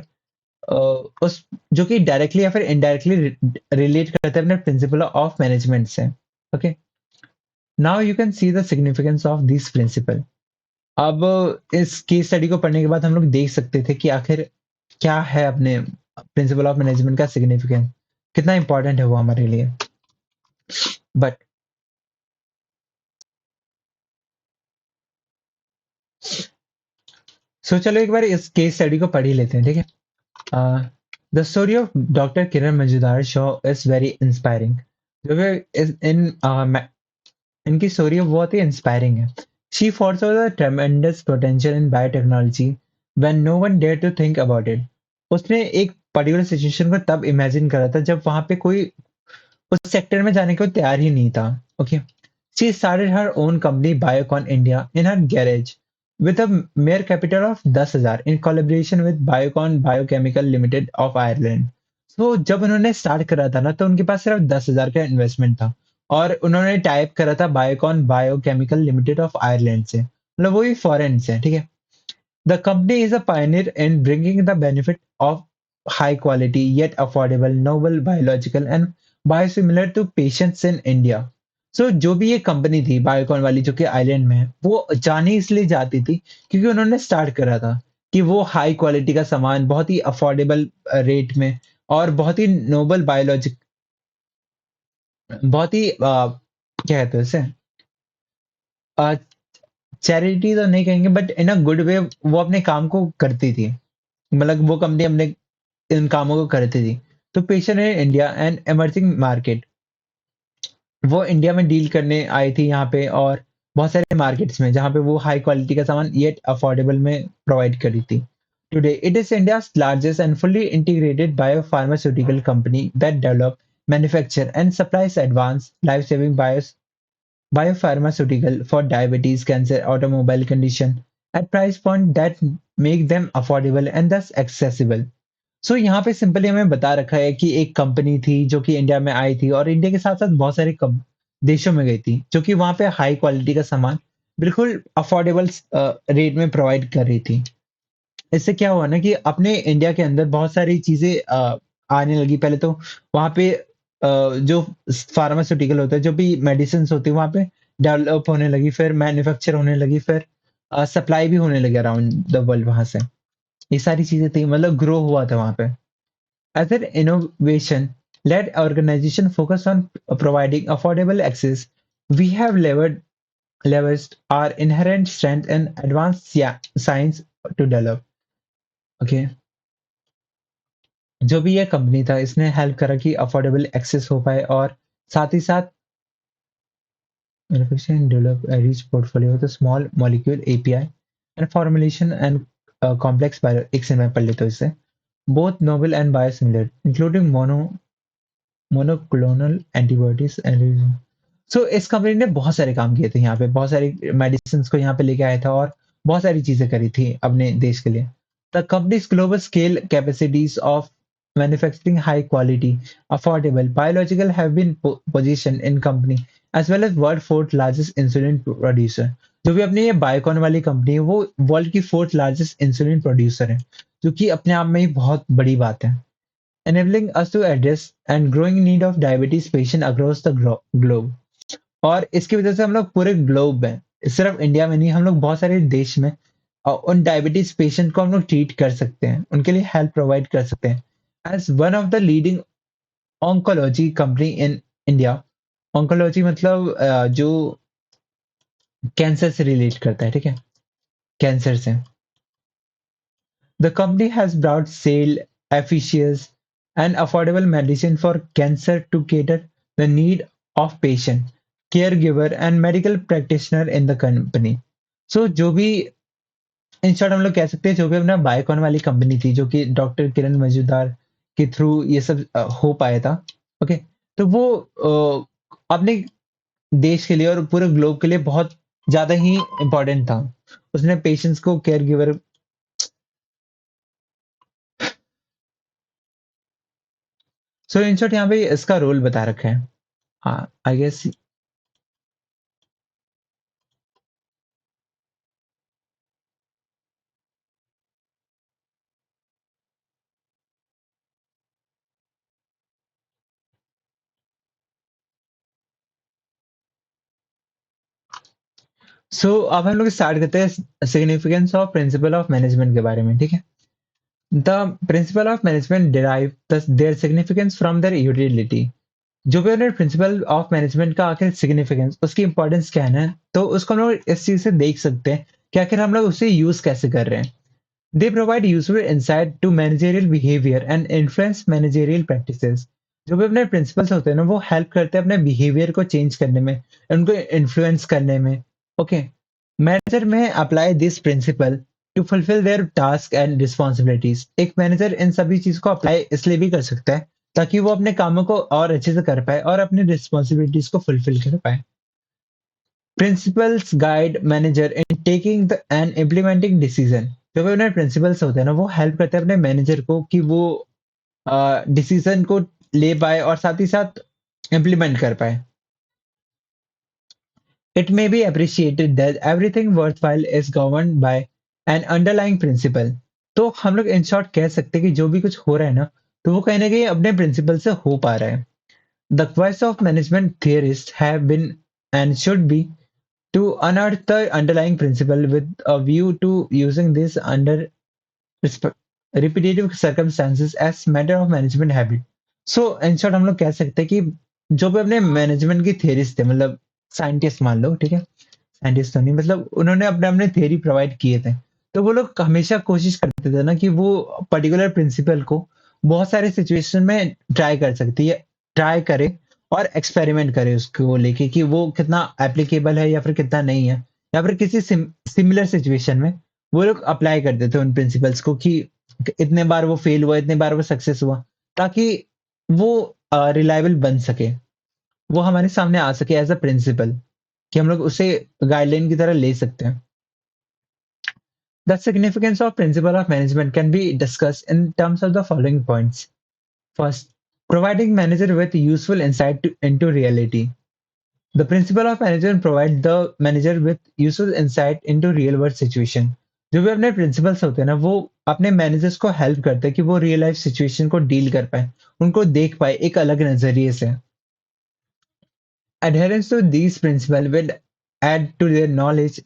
अ, उस जो कि डायरेक्टली या फिर इनडायरेक्टली रिलेट करते हैं अपने प्रिंसिपल ऑफ मैनेजमेंट से। Okay, now you can see the significance of this principal. अब इस केस स्टडी को पढ़ने के बाद हम लोग देख सकते थे कि आखिर क्या है अपने प्रिंसिपल ऑफ मैनेजमेंट का सिग्निफिकेंस, कितना इंपॉर्टेंट है वो हमारे लिए। बट सो चलो एक बार इस केस स्टडी को पढ़ ही लेते हैं, ठीक है। The story of doctor Kiran Majumdar show is very inspiring. जो भी इनकी स्टोरी बहुत ही इंस्पायरिंग है। She foresaw the tremendous potential in biotechnology when no one dared to think about it. उसने एक पर्टिकुलर सिचुएशन को तब इमेजिन करा था जब वहां पे कोई उस सेक्टर में जाने को तैयार ही नहीं था। Okay, she started her own company Biocon India in her garage with a mere capital of 10,000 in collaboration with Biocon Biochemical Limited of Ireland. So जब उन्होंने स्टार्ट करा था ना तो उनके पास सिर्फ 10,000 का इन्वेस्टमेंट था और उन्होंने टाइप करा था Biocon biochemical limited of Ireland से, मतलब वो भी फॉरेन से, ठीक है। The company is a pioneer in bringing the benefit of high quality yet affordable novel biological and biosimilar to patients in India. So जो भी ये कंपनी थी बायोकॉन वाली जो कि आइलैंड में है, वो जानी इसलिए जाती थी क्योंकि उन्होंने स्टार्ट करा था कि वो हाई क्वालिटी का सामान बहुत ही अफोर्डेबल रेट में और बहुत ही नोबल बायोलॉजिक, बहुत ही क्या कहते हैं उसे, चैरिटी तो नहीं कहेंगे but in a good way वो अपने काम को करती थी। मतलब वो कंपनी अपने इन कामों को करती थी। तो patient in India and emerging market, वो इंडिया में डील करने आई थी यहाँ पे और बहुत सारे मार्केट्स में जहाँ पे वो हाई क्वालिटी का सामान येट अफोर्डेबल में प्रोवाइड करी थी। Today it is India's largest and fully integrated biopharmaceutical company that develop manufacture and supplies advance life saving biopharmaceutical for diabetes, cancer, automobile condition at price point that make them affordable and thus accessible. सो यहाँ पे सिंपली हमें बता रखा है कि एक कंपनी थी जो कि इंडिया में आई थी और इंडिया के साथ साथ बहुत सारे देशों में गई थी जो कि वहां पे हाई क्वालिटी का सामान बिल्कुल अफोर्डेबल रेट में प्रोवाइड कर रही थी। इससे क्या हुआ ना कि अपने इंडिया के अंदर बहुत सारी चीजें आने लगी। पहले तो वहां पे जो फार्मास्यूटिकल होता है, जो भी मेडिसिन होती है वहां पे डेवलप होने लगी, फिर मैन्युफैक्चर होने लगी, फिर सप्लाई भी होने लगी अराउंड द वर्ल्ड वहां से। ये सारी चीजें थी, मतलब ग्रो हुआ था वहां पे। As an innovation led organization focus on providing affordable access, we have leveraged our inherent strength and advanced science to develop. Okay, जो भी ये कंपनी था इसने हेल्प करा कि अफोर्डेबल एक्सेस हो पाए और साथ ही साथ manufacture and develop a rich portfolio with a small molecule API and formulation and complex bio. एक से मैं पढ़ लेता हूँ इसे. Both novel and biosimilar, including monoclonal antibodies and सो इस कंपनी ने बहुत सारे काम किए थे यहाँ पे, बहुत सारी मेडिसिन्स को यहाँ पे लेके आया था और बहुत सारी चीज़ें करी थी अपने देश के लिए. The companies global scale capacities of manufacturing high quality, affordable biological have been position in company as well as world 4th largest insulin producer. जो भी अपनी ये बायोकॉन वाली कंपनी है, वो वर्ल्ड की 4th लार्जेस्ट इंसुलिन प्रोड्यूसर है, जो कि अपने आप में ही बहुत बड़ी बात है. Enabling us to address and growing need of diabetes patient across the globe. और इसकी वजह से हम लोग पूरे ग्लोब में, सिर्फ इंडिया में नहीं, हम लोग बहुत सारे देश में उन डायबिटीज पेशेंट को हम लोग ट्रीट कर सकते हैं, उनके लिए हेल्प प्रोवाइड कर सकते हैं. As one of the leading oncology company in India. Oncology मतलब जो कैंसर से रिलेट करता है, ठीक है, कैंसर से. The company has broad sale efficiencies and affordable medicine for cancer to cater the need of patient, caregiver and medical practitioner in the company. So जो भी इन शॉर्ट हम लोग कह सकते हैं, जो भी अपना बायोकॉन वाली कंपनी थी, जो कि डॉक्टर किरण मजूमदार के थ्रू ये सब हो पाया था. ओके, तो वो अपने देश के लिए और पूरे ग्लोब के लिए बहुत ज्यादा ही इम्पोर्टेंट था. उसने पेशेंट्स को care giver. So in short यहाँ पे इसका रोल बता रखा है. हाँ, आई गेस. अब हम लोग स्टार्ट करते हैं significance of principle of management के बारे में, ठीक है. The principle of management derive their significance from their utility. जो भी उन्होंने प्रिंसिपल ऑफ मैनेजमेंट का आखिर सिग्निफिकेंस, उसकी इंपॉर्टेंस क्या है ना, तो उसको हम लोग इस चीज से देख सकते हैं कि आखिर हम लोग उसे यूज कैसे कर रहे हैं. They provide useful insight to managerial behaviour and influence managerial practices. जो भी अपने प्रिंसिपल्स होते हैं ना, वो हेल्प करते हैं अपने बिहेवियर को चेंज करने में, उनको इन्फ्लुएंस करने में. Okay, manager may apply this principle to fulfil their task and responsibilities. एक मैनेजर इन सभी चीज को अप्लाई इसलिए भी कर सकता है ताकि वो अपने कामों को और अच्छे से कर पाए और अपनी रिस्पॉन्सिबिलिटीज को फुलफिल कर पाए. Principles guide manager in taking the end implementing decision. जो भी उन्हें प्रिंसिपल्स होते हैं ना, वो हेल्प करते हैं अपने मैनेजर को कि वो डिसीजन को ले पाए और साथ ही साथ इम्प्लीमेंट कर पाए. It may be appreciated that everything worthwhile is governed by an underlying principle. तो हम लोग इन शॉर्ट कह सकते हैं कि जो भी कुछ हो रहा है ना, तो वो कहीं ना कहीं अपने प्रिंसिपल से हो पा रहा है. The quest of management theorists have been and should be to unearth the underlying principle with a view to using this under repetitive circumstances as matter of management habit. So in short हम लोग कह सकते हैं कि जो भी अपने मैनेजमेंट की थियरीज थे, मतलब साइंटिस्ट मान लो, ठीक है, साइंटिस्ट तो नहीं, मतलब उन्होंने अपने अपने थियरी प्रोवाइड किए थे, तो वो लोग हमेशा कोशिश करते थे ना कि वो पर्टिकुलर प्रिंसिपल को बहुत सारे सिचुएशन में ट्राई कर सकती है, ट्राई करे और एक्सपेरिमेंट करे उसको लेके कि वो कितना एप्लीकेबल है या फिर कितना नहीं है, या फिर किसी सिमिलर सिचुएशन में वो लोग अप्लाई करते थे उन प्रिंसिपल्स को कि इतने बार वो फेल हुआ, इतने बार वो सक्सेस हुआ, ताकि वो रिलायबल बन सके, वो हमारे सामने आ सके एज अ प्रिंसिपल, कि हम लोग उसे गाइडलाइन की तरह ले सकते हैं. The significance of principle of management can be discussed in terms of the following points. First, providing manager with useful insight into reality. The principle of management provides the manager with useful insight into real world situation. जो भी अपने प्रिंसिपल्स होते हैं ना, वो अपने मैनेजर्स को हेल्प करते हैं कि वो रियल लाइफ सिचुएशन को डील कर पाए, उनको देख पाए एक अलग नजरिए से. Adherence to these principles will add to their knowledge,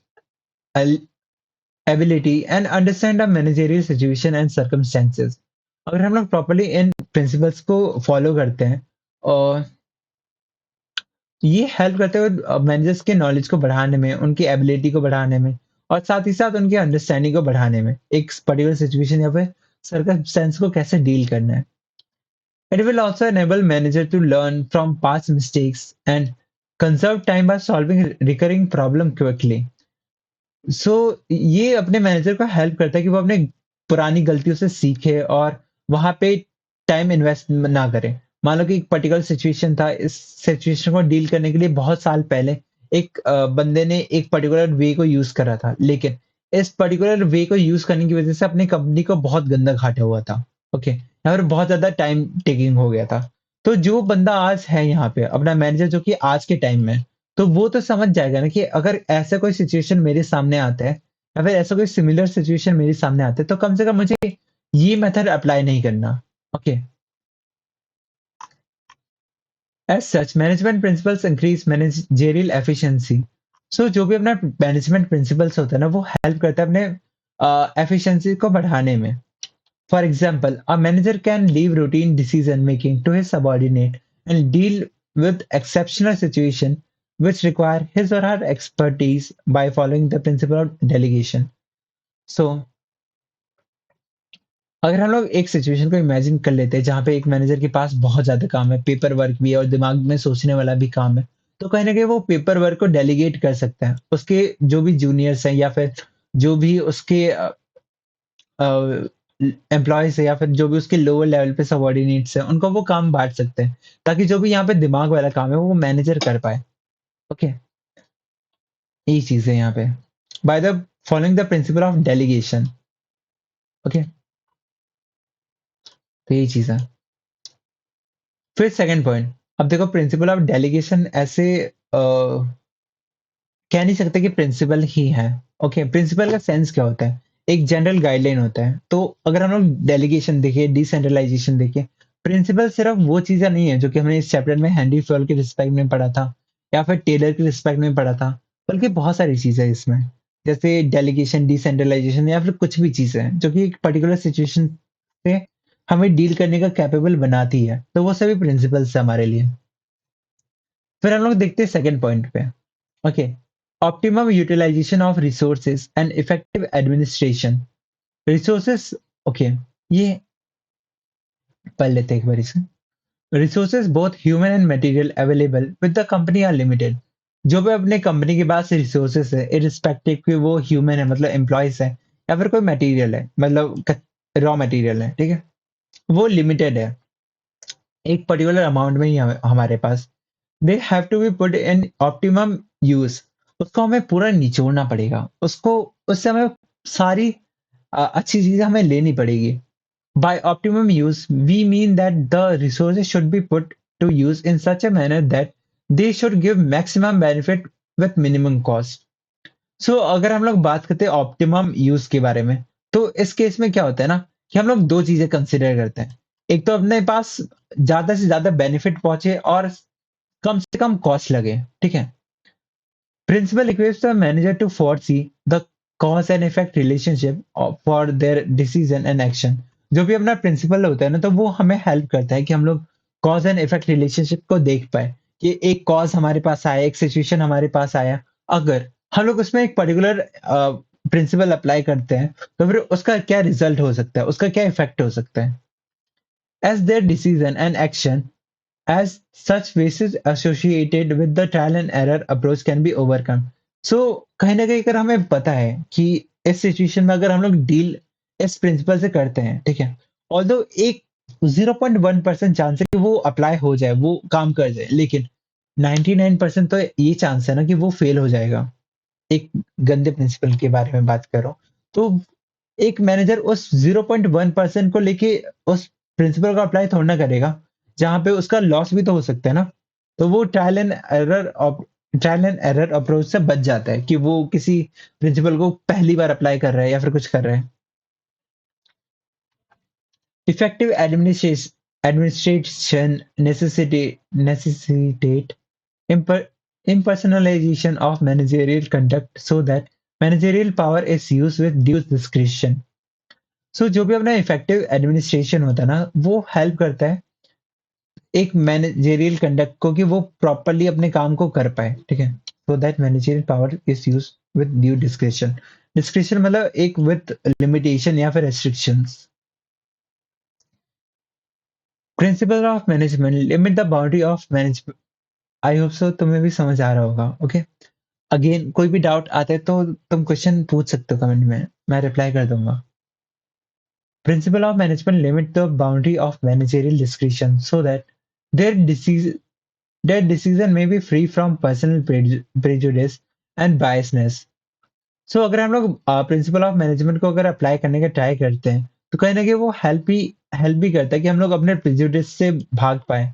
ability and understand a managerial situation and circumstances. अगर हम लोग प्रॉपर्ली इन प्रिंसिपल्स को फॉलो करते हैं और ये हेल्प करते हैं मैनेजर्स के नॉलेज को बढ़ाने में, उनकी एबिलिटी को बढ़ाने में और साथ ही साथ उनकी अंडरस्टैंडिंग को बढ़ाने में, एक पर्टिकुलर सिचुएशन या फिर सर्कमस्टेंस को कैसे डील करना है. It will also enable manager to learn from past mistakes and conserve time by solving recurring problem quickly. सो ये अपने मैनेजर को हेल्प करता है कि वो अपने पुरानी गलतियों से सीखे और वहां पे टाइम इन्वेस्ट ना करे। मान लो कि एक पर्टिकुलर सिचुएशन था, इस सिचुएशन को डील करने के लिए बहुत साल पहले एक बंदे ने एक पर्टिकुलर वे को यूज करा था, लेकिन इस पर्टिकुलर वे को यूज करने की वजह से अपनी कंपनी को बहुत गंदा घाटा हुआ था। ओके, यहाँ पर बहुत ज्यादा टाइम टेकिंग हो गया था। तो जो बंदा आज है यहाँ पे अपना मैनेजर, जो कि आज के टाइम में, तो वो तो समझ जाएगा ना कि अगर ऐसा कोई सिचुएशन मेरे सामने आता है या फिर ऐसा कोई सिमिलर सिचुएशन मेरे सामने आता है, तो कम से कम मुझे ये मेथड अप्लाई नहीं करना। Okay, as such management principles increase managerial efficiency. So जो भी अपना मैनेजमेंट प्रिंसिपल्स होता है ना, वो हेल्प करता है अपने एफिशिएंसी को बढ़ाने में। For example, a manager can leave routine decision making to his subordinate and deal with exceptional situation which require his or her expertise by following the principle of delegation. So, अगर हम लोग एक सिचुएशन को इमेजिन कर लेते हैं जहाँ पे एक मैनेजर के पास बहुत ज़्यादा काम है, पेपर वर्क भी है और दिमाग में सोचने वाला भी काम है, तो कहीं न कहीं वो पेपर वर्क को डेलीगेट कर सकता है। उसके जो भी जूनियर्स हैं या फिर जो भी उसके अ, एम्प्लॉइज़ है या फिर जो भी उसके लोअर लेवल पे सबॉर्डिनेट्स हैं, उनको वो काम बाँट सकते हैं, ताकि जो भी यहाँ पे दिमाग वाला काम है, वो मैनेजर कर पाए। ओके, यही चीज़ है यहाँ पे। By the following the principle of delegation. Okay, तो यही चीज़ है। फिर सेकंड पॉइंट, अब देखो प्रिंसिपल ऑफ डेलीगेशन ऐसे कह नहीं सकते कि प्रिंसिपल ही है। ओके, प्रिंसिपल का सेंस क्या होता है? एक जनरल गाइडलाइन होता है। तो अगर हम लोग डेलीगेशन देखें, डिसेंट्रलाइजेशन देखें, प्रिंसिपल सिर्फ वो चीज़ें नहीं है जो कि हमने इस चैप्टर में हेनरी फुएल के रिस्पेक्ट में पढ़ा था या फिर टेलर के रिस्पेक्ट में पढ़ा था, बल्कि बहुत सारी चीज़ें हैं इसमें। जैसे डेलीगेशन, डिसेंट्रलाइजेशन या फिर कुछ भी चीज़ें हैं जो कि एक पर्टिकुलर सिचुएशन से हमें डील करने का कैपेबल बनाती है। तो वो सभी प्रिंसिपल्स हैं हमारे लिए। फिर हम लोग देखते हैं सेकंड पॉइंट पे। Okay, optimum utilization of resources and effective administration. Resources, okay, ये पढ़ लेते हैं एक बार इसे। Resources both human and material available with the company are limited. जो भी अपने कंपनी के पास रिसोर्सेज है, इरिस्पेक्टिव कि वो ह्यूमन है मतलब एम्प्लॉयज है या फिर कोई मटेरियल है मतलब रॉ मटेरियल है, ठीक है, वो लिमिटेड है एक पर्टिकुलर अमाउंट में ही हमारे पास। They have to be put in optimum use. उसको हमें पूरा निचोड़ना पड़ेगा, उसको उससे हमें सारी अच्छी चीजें हमें लेनी पड़ेगी। By optimum use we mean that the resources should be put to use in such a manner that they should give maximum benefit with minimum cost. So अगर हम लोग बात करते हैं ऑप्टिमम यूज के बारे में, तो इस केस में क्या होता है ना कि हम लोग दो चीजें कंसिडर करते हैं। एक तो अपने पास ज्यादा से ज्यादा बेनिफिट पहुंचे और कम से कम कॉस्ट लगे, ठीक है। Principal equips the manager to foresee the cause and effect relationship for their decision and action. जो भी अपना प्रिंसिपल होता है ना, तो वो हमें हेल्प करता है कि हम लोग कॉज एंड इफेक्ट रिलेशनशिप को देख पाए कि एक कॉज हमारे पास आया, एक सिचुएशन हमारे पास आया, अगर हम लोग उसमें एक पर्टिकुलर प्रिंसिपल अप्लाई करते हैं, तो फिर उसका क्या रिजल्ट हो सकता है, उसका क्या इफेक्ट हो सकता है। As their decision and action as such bases associated with the trial and error approach can be overcome. So कहीं ना कहीं अगर हमें पता है कि इस सिचुएशन में अगर हम लोग डील इस प्रिंसिपल से करते हैं, ठीक है, ऑल्दो एक 0.1% चांस है कि वो अप्लाई हो जाए, वो काम कर जाए, लेकिन 99% तो ये चांस है ना कि वो फेल हो जाएगा। एक गंदे प्रिंसिपल के बारे में बात कर रहा हूँ, तो एक मैनेजर उस 0.1% को लेके उस प्रिंसिपल को अप्लाई थोड़ा ना करेगा, जहाँ पे उसका लॉस भी तो हो सकता है ना। तो वो ट्रायल एंड एरर अप्रोच से बच जाता है कि वो किसी प्रिंसिपल को पहली बार अप्लाई कर रहा है या फिर कुछ कर रहा है। Effective administration necessitate impersonalization of managerial conduct so that managerial power is used with due discretion. जो भी अपना इफेक्टिव एडमिनिस्ट्रेशन होता है ना, वो हेल्प करता है एक मैनेजेरियल कंडक्ट को कि वो प्रॉपर्ली अपने काम को कर पाए, ठीक है। So that managerial power is use with due description. Description मतलब एक विद लिमिटेशन या फिर restrictions. Principal of management limit the boundary of management. I hope so तुम्हें भी समझ आ रहा होगा। ओके, अगेन कोई भी डाउट आता है तो तुम क्वेश्चन पूछ सकते हो कमेंट में, मैं रिप्लाई कर दूंगा। Principle of management limit the boundary of managerial discretion so that their decision their decision may be free from personal prejudice and biasness. So अगर हम लोग प्रिंसिपल ऑफ मैनेजमेंट को अगर अप्लाई करने का ट्राई करते हैं तो कहीं ना कहीं वो हेल्प भी करता है कि हम लोग अपने प्रेजुडिस से भाग पाए।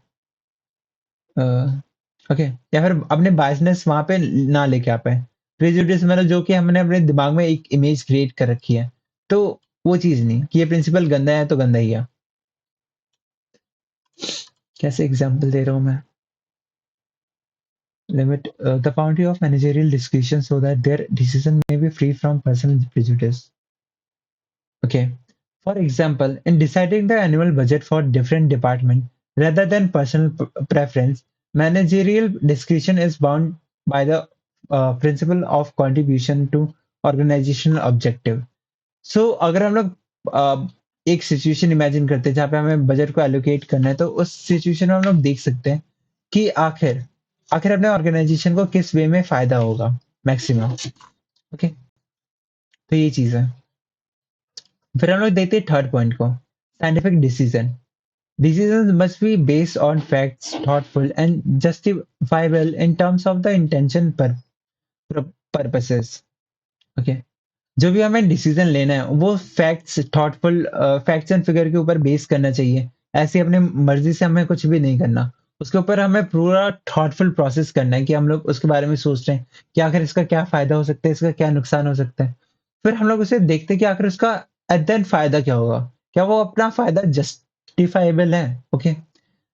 ओके, या फिर अपने बायसनेस वहां पे ना लेके आ पाए। प्रेजुडिस मतलब जो कि हमने अपने दिमाग में एक इमेज क्रिएट कर रखी है, तो वो चीज नहीं कि ये प्रिंसिपल गंदा है तो गंदा ही है। कैसे एग्जांपल दे रहा हूँ मैं? Limit the boundary of managerial discretion so that their decision may be free from personal prejudice. Okay. For example, in deciding the annual budget for different department, rather than personal preference, managerial discretion is bound by the principle of contribution to organizational objective. So, अगर हम लोग एक सिचुएशन इमेजिन करते हैं जहाँ पे हमें बजट को एलोकेट करना है, तो उस सिचुएशन में हम लोग देख सकते हैं कि आखिर आखिर अपने ऑर्गेनाइजेशन को किस वे में फायदा होगा मैक्सिमम। ओके, तो ये चीज है। फिर हम लोग देखते हैं थर्ड पॉइंट को, scientific decision. Decisions must be based on facts, thoughtful, and justifiable in terms of the intention purposes. Okay. जो भी हमें डिसीजन लेना है वो फैक्ट्स एंड फिगर के ऊपर बेस करना चाहिए। ऐसे अपने मर्जी से हमें कुछ भी नहीं करना। उसके ऊपर हमें पूरा थॉटफुल प्रोसेस करना है कि हम लोग उसके बारे में सोच रहे हैं कि आखिर इसका क्या फायदा हो सकता है, इसका क्या नुकसान हो सकता है। फिर हम लोग उसे देखते हैं कि आखिर उसका एट द एंड फायदा क्या होगा, क्या वो अपना फायदा जस्टिफाइबल है। Okay,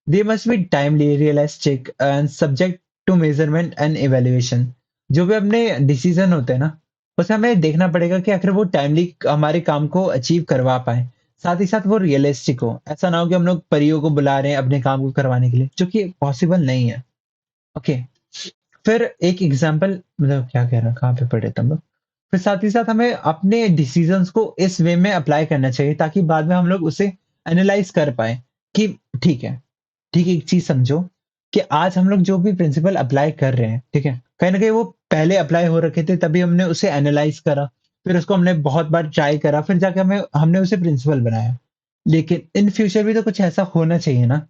they must be timely, realistic and subject to measurement and evaluation. जो भी अपने डिसीजन होते हैं ना, उसे हमें देखना पड़ेगा कि आखिर वो टाइमली हमारे काम को अचीव करवा पाए, साथ ही साथ वो रियलिस्टिक हो। ऐसा ना हो कि हम लोग परियों को बुला रहे हैं अपने काम को करवाने के लिए, जो कि पॉसिबल नहीं है। ओके, फिर एक एग्जांपल, मतलब क्या कह रहा, कहाँ पे पढ़े तुम लोग? फिर साथ ही साथ हमें अपने डिसीजंस को इस वे में अप्लाई करना चाहिए ताकि बाद में हम लोग उसे एनालाइज कर पाए कि ठीक है। ठीक है, एक चीज समझो कि आज हम लोग जो भी प्रिंसिपल अप्लाई कर रहे हैं, ठीक है, कहीं ना कहीं वो पहले अप्लाई हो रखे थे, तभी हमने उसे एनालाइज करा, फिर उसको हमने बहुत बार ट्राई करा, फिर जाके हमें हमने उसे प्रिंसिपल बनाया। लेकिन इन फ्यूचर भी तो कुछ ऐसा होना चाहिए ना।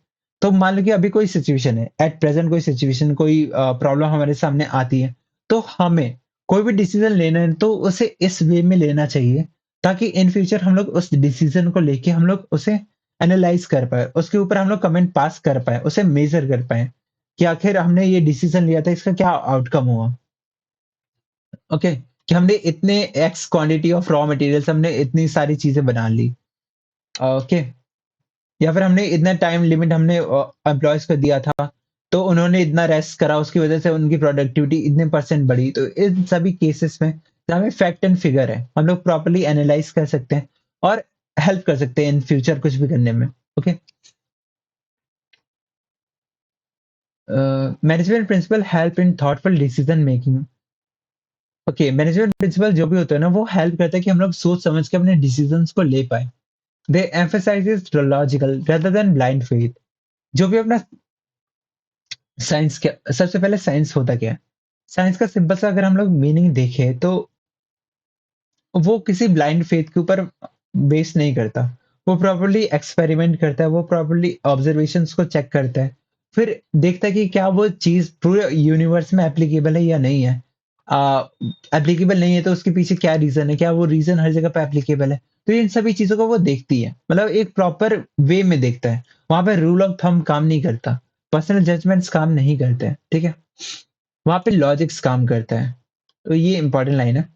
तो मान लो कि अभी कोई सिचुएशन है, एट प्रेजेंट कोई सिचुएशन, कोई प्रॉब्लम हमारे सामने आती है, तो हमें कोई भी डिसीजन लेना है तो उसे इस वे में लेना चाहिए ताकि इन फ्यूचर हम लोग उस डिसीजन को लेके हम लोग उसे एनालाइज कर पाए, उसके ऊपर हम लोग कमेंट पास कर पाए, उसे मेजर कर पाए कि आखिर हमने ये डिसीजन लिया था, इसका क्या आउटकम हुआ। ओके, कि हमने इतने x quantity of raw materials, हमने इतनी सारी चीजें बना ली। ओके, या फिर हमने इतना टाइम लिमिट हमने एम्प्लॉयज को दिया था, तो उन्होंने इतना रेस्ट करा, उसकी वजह से उनकी प्रोडक्टिविटी इतने परसेंट बढ़ी। तो इन सभी केसेस में जहाँ पे फैक्ट एंड फिगर है, हम लोग प्रॉपर्ली एनालाइज कर सकते हैं और हेल्प कर सकते हैं इन फ्यूचर कुछ भी करने में। Okay, management principle help in thoughtful decision making. Okay, management principle जो भी होता है ना, वो हेल्प करता है कि हम लोग सोच समझ के अपने डिसीजंस को ले पाए। They emphasizes logical rather than blind faith. जो भी अपना साइंस, क्या सबसे पहले साइंस होता क्या है? साइंस का सिंपल सा अगर हम लोग मीनिंग देखें तो वो किसी ब्लाइंड फेथ के ऊपर बेस नहीं करता। वो प्रॉपर्ली एक्सपेरिमेंट करता है, वो प्रॉपर्ली ऑब्जर्वेशंस को चेक करता है, फिर देखता है कि क्या वो चीज पूरे यूनिवर्स में एप्लीकेबल है या नहीं है। एप्लीकेबल नहीं है तो उसके पीछे क्या रीजन है, क्या वो रीजन हर जगह पे एप्लीकेबल है। तो इन सभी चीजों को वो देखती है, मतलब एक प्रॉपर वे में देखता है। वहां पे रूल ऑफ थंब काम नहीं करता, पर्सनल जजमेंट्स काम नहीं करते हैं, ठीक है। वहां पे लॉजिक्स काम करता है। तो ये इंपॉर्टेंट लाइन है।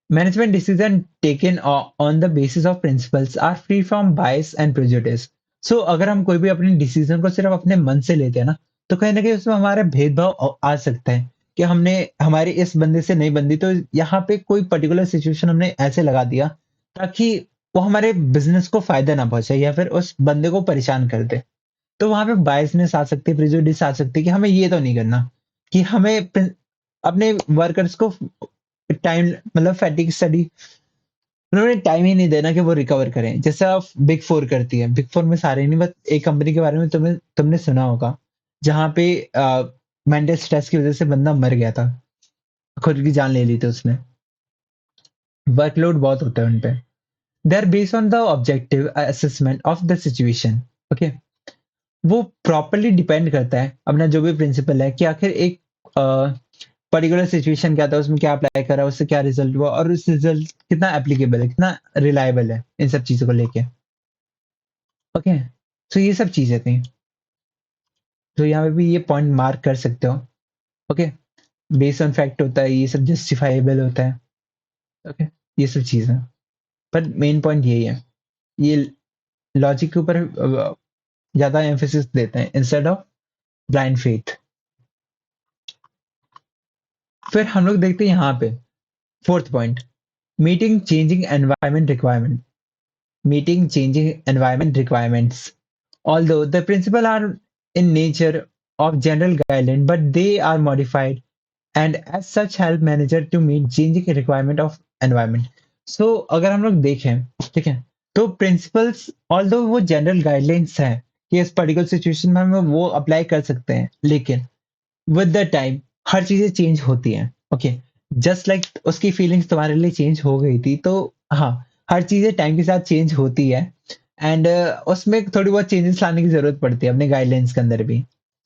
Management decisions taken on the basis of principles are free from bias and prejudice. So अगर हम कोई भी अपने डिसीजन को सिर्फ अपने मन से लेते हैं ना, तो कहीं ना कहीं उसमें हमारा भेदभाव आ सकता है कि हमने हमारे इस बंदे से नहीं बंदी, तो यहाँ पे कोई पर्टिकुलर सिचुएशन हमने ऐसे लगा दिया ताकि वो हमारे बिजनेस को फायदा ना पहुंचे या फिर उस बंदे को परेशान कर दे। तो वहां पे बायसनेस आ सकती है, प्रिजुडिस आ सकती है कि हमें ये तो नहीं करना, कि हमें अपने वर्कर्स को टाइम, मतलब फैटिग स्टडी उन्होंने टाइम ही नहीं देना कि वो रिकवर करें। जैसे आप बिग 4 करती है, बिग 4 में सारे नहीं, बट एक कंपनी के बारे में तुमने सुना होगा, जहाँ पे मेंटल स्ट्रेस की वज़ह से बंदा मर गया था। खुद की जान ले ली थी उसने। वर्कलोड बहुत होता है उन पे। They are based on the objective assessment of the situation. Okay, वो प्रॉपर्ली डिपेंड करता है अपना जो भी प्रिंसिपल है कि आखिर एक पर्टिकुलर सिचुएशन क्या था, उसमें क्या अप्लाई करा, उससे क्या रिजल्ट हुआ और उस रिजल्ट कितना एप्लीकेबल है, कितना रिलायबल है इन सब चीजों को लेके। ओके, तो ये सब चीजें थी, तो यहाँ पे भी ये पॉइंट मार्क कर सकते हो। ओके, बेस्ड ऑन फैक्ट होता है, ये सब जस्टिफाइबल होता है। ओके, ये सब चीजें, पर मेन पॉइंट यही है, ये लॉजिक के ऊपर ज्यादा एम्फेसिस देते हैं इंस्टेड ऑफ ब्लाइंड फेथ। फिर हम लोग देखते हैं यहाँ पे fourth point, meeting changing environment requirement. Meeting changing environment requirements. Although the principles are in nature of general guideline, but they are modified and as such help manager to meet changing requirement of environment. So अगर हम लोग देखें, ठीक है, तो principles although वो general guidelines हैं कि इस particular situation में हम वो apply कर सकते हैं, लेकिन विद द टाइम हर चीजें चेंज होती हैं। ओके, जस्ट लाइक उसकी फीलिंग्स तुम्हारे लिए चेंज हो गई थी, तो हाँ, हर चीजें टाइम के साथ चेंज होती है। एंड उसमें थोड़ी बहुत चेंजेस लाने की जरूरत पड़ती है अपने गाइडलाइंस के अंदर भी।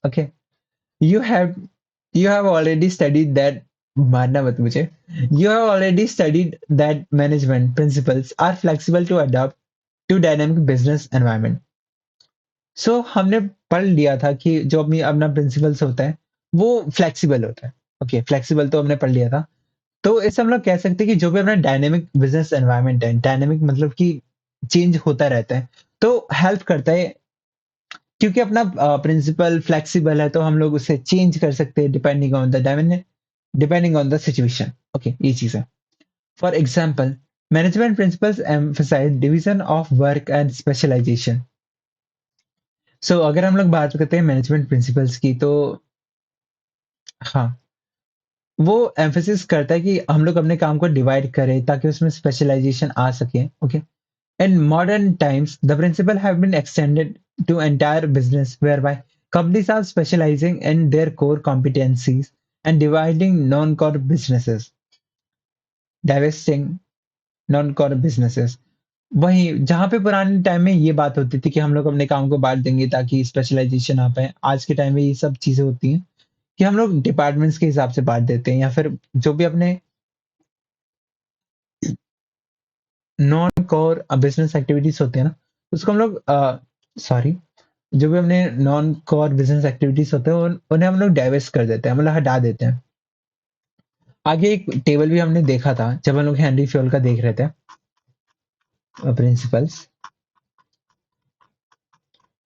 Okay, you have you have already studied that, मानना मत मुझे, you have already studied that management principles are flexible to adopt to dynamic business environment. So हमने पढ़ लिया था कि जो अपनी अपना प्रिंसिपल्स होता है वो फ्लेक्सिबल होता है। ओके, फ्लेक्सिबल तो हमने पढ़ लिया था। तो इससे हम लोग कह सकते हैं कि जो भी अपना डायनामिक बिजनेस एनवायरनमेंट है, डायनामिक मतलब कि चेंज होता रहता है, तो हेल्प करता है, क्योंकि अपना प्रिंसिपल फ्लेक्सिबल है तो हम लोग उसे चेंज कर सकते हैं depending on the dimension, depending on the situation. Okay, ये चीज है। For example, management principles emphasize division of work and specialization. So अगर हम लोग बात करते हैं मैनेजमेंट प्रिंसिपल्स की, तो हाँ, वो एम्फेसिस करता है कि हम लोग अपने काम को डिवाइड करें ताकि उसमें स्पेशलाइजेशन आ सके। Okay, in modern times the principle have been extended to entire business whereby companies are specializing in their core competencies and dividing non-core businesses, divesting non-core businesses। वहीं जहां पे पुराने टाइम में ये बात होती थी कि हम लोग अपने काम को बांट देंगे ताकि स्पेशलाइजेशन आ पाए, आज के टाइम में ये सब चीजें होती हैं कि हम लोग डिपार्टमेंट्स के हिसाब से बाँट देते हैं, या फिर जो भी अपने नॉन कोर बिज़नेस एक्टिविटीज़ होते हैं ना, उसको हम लोग सॉरी, जो भी अपने नॉन कोर बिज़नेस एक्टिविटीज़ होते हैं उन्हें हम लोग डाइवर्स कर देते हैं, मतलब हटा देते हैं। आगे एक टेबल भी हमने देखा था जब हम लोग हेनरी फ्योल का देख रहे थे प्रिंसिपल्स।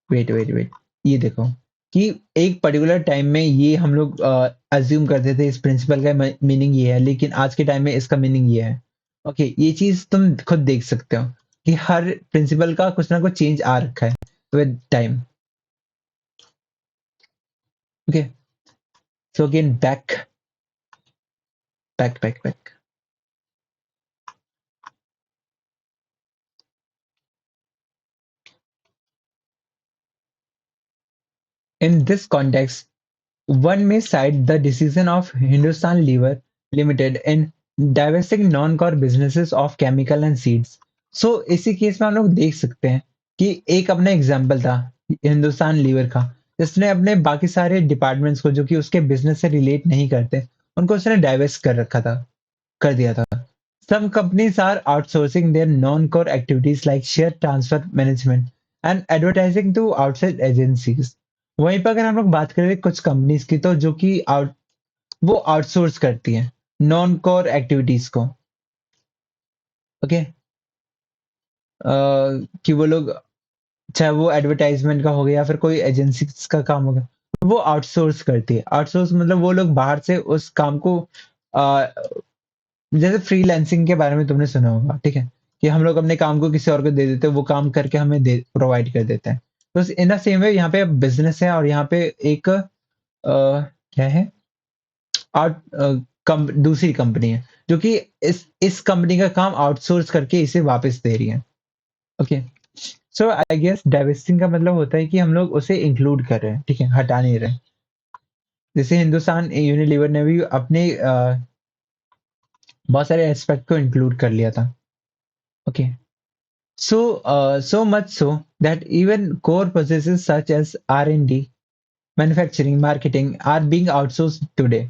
वेट, ये देखो कि एक पर्टिकुलर टाइम में ये हम लोग अज्यूम करते थे इस प्रिंसिपल का मीनिंग ये है, लेकिन आज के टाइम में इसका मीनिंग ये है। ओके, ये चीज तुम खुद देख सकते हो कि हर प्रिंसिपल का कुछ ना कुछ चेंज आ रखा है with time. Okay, so again back. In this context one may cite the decision of Hindustan Lever Limited in divesting non-core businesses of chemical and seeds. So इसी केस में हम लोग देख सकते हैं कि एक अपना एग्जाम्पल था हिंदुस्तान लीवर का, जिसने अपने बाकी सारे डिपार्टमेंट्स को जो कि उसके बिजनेस से रिलेट नहीं करते, उनको उसने डाइवेस्ट कर रखा था, कर दिया था। Some companies are outsourcing their non-core activities like share transfer management and advertising to outside agencies. वहीं पर अगर हम लोग बात करें कुछ कंपनीज की, तो जो कि वो आउटसोर्स करती हैं नॉन कोर एक्टिविटीज को। ओके, कि वो लोग, चाहे वो एडवर्टाइजमेंट का हो गया या फिर कोई एजेंसी का काम हो गया, वो आउटसोर्स करती है। आउटसोर्स मतलब वो लोग बाहर से उस काम को अ, जैसे फ्रीलांसिंग के बारे में तुमने सुना होगा, ठीक है, कि हम लोग अपने काम को किसी और को दे देते हैं, वो काम करके हमें दे प्रोवाइड कर देते हैं। तो इन द सेम वे यहाँ पे बिजनेस है और यहाँ पे एक क्या है, आउट दूसरी कंपनी है जो कि इस कंपनी का काम आउटसोर्स करके इसे वापस दे रही है। Okay, so I guess diversity का मतलब होता है कि हम लोग उसे इंक्लूड कर रहे हैं, ठीक है, हटा नहीं रहे। जैसे हिंदुस्तान यूनिलीवर ने भी अपने बहुत सारे एस्पेक्ट को इंक्लूड कर लिया था। Okay, so much so that even core processes such as R&D, manufacturing, marketing are being outsourced today.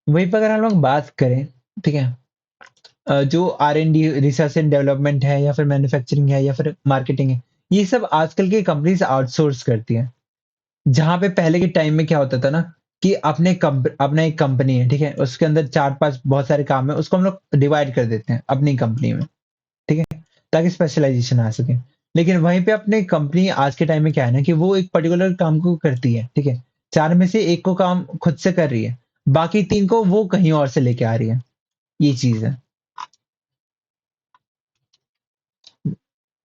वहीं पर अगर हम लोग बात करें, ठीक है, जो R&D रिसर्च एंड डेवलपमेंट है या फिर मैन्युफैक्चरिंग है या फिर मार्केटिंग है, ये सब आजकल की कंपनीज आउटसोर्स करती हैं। जहाँ पे पहले के टाइम में क्या होता था ना कि अपना एक कंपनी है, ठीक है, उसके अंदर 4-5 बहुत सारे काम है, उसको हम लोग डिवाइड कर देते हैं अपनी कंपनी में, ठीक है, ताकि स्पेशलाइजेशन आ सके। लेकिन वहीं पे अपनी कंपनी आज के टाइम में क्या है ना कि वो एक पर्टिकुलर काम को करती है, ठीक है? 4 में से 1 को काम खुद से कर रही है, बाकी 3 को वो कहीं और से लेके आ रही है, ये चीज़ है।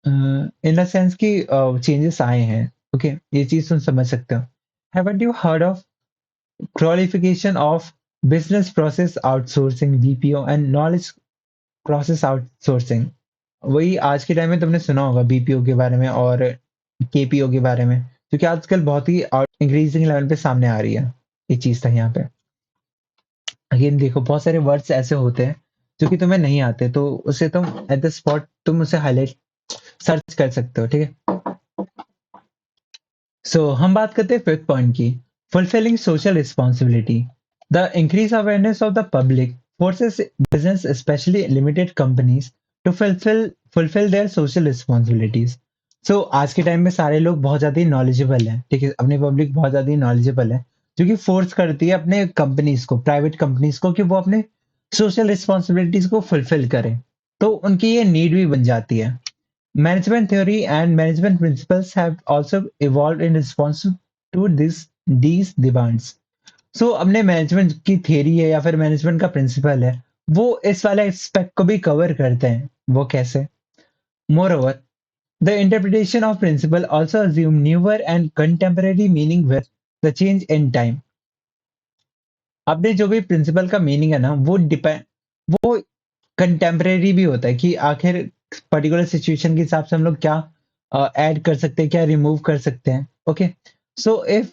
इन द सेंस कि चेंजेस आए हैं, ओके? ये चीज़ तुम समझ सकते हो। Haven't you heard of qualification of business process outsourcing BPO and knowledge process outsourcing? वही आज के टाइम में तुमने सुना होगा बीपीओ के बारे में और केपीओ के बारे में, क्योंकि आजकल बहुत ही इंक्रीजिंग लेवल पे सामने आ रही है ये चीज था यहाँ पे। अगेन देखो बहुत सारे वर्ड्स ऐसे होते हैं जो कि तुम्हें नहीं आते, तो उसे तुम एट द स्पॉट तुम उसे हाईलाइट सर्च कर सकते हो, ठीक है। सो हम बात करते हैं फिफ्थ पॉइंट की, fulfilling social responsibility. The increase awareness of the public forces business specially limited companies to fulfil their social responsibilities. So आज के टाइम में सारे लोग बहुत ज्यादा ही नॉलेजेबल हैं, ठीक है, अपनी पब्लिक बहुत ज्यादा ही नॉलेजेबल है, जो कि फोर्स करती है अपने कंपनीज को, प्राइवेट कंपनीज को, कि वो अपने सोशल रिस्पॉन्सिबिलिटीज को फुलफिल करें। तो उनकी ये नीड भी बन जाती है। Management theory and management principles have also evolved in response to these demands. So अपने मैनेजमेंट की थियरी है या फिर मैनेजमेंट का प्रिंसिपल है, वो इस वाले एस्पेक्ट को भी कवर करते हैं। वो कैसे? Moreover, the interpretation of principle also assume newer and contemporary meaning with the change in time. आपने जो भी प्रिंसिपल का मीनिंग है ना, वो कंटेम्परेरी भी होता है कि आखिर पर्टिकुलर सिचुएशन के हिसाब से हम लोग क्या ऐड कर सकते हैं, क्या रिमूव कर सकते हैं। Okay, so if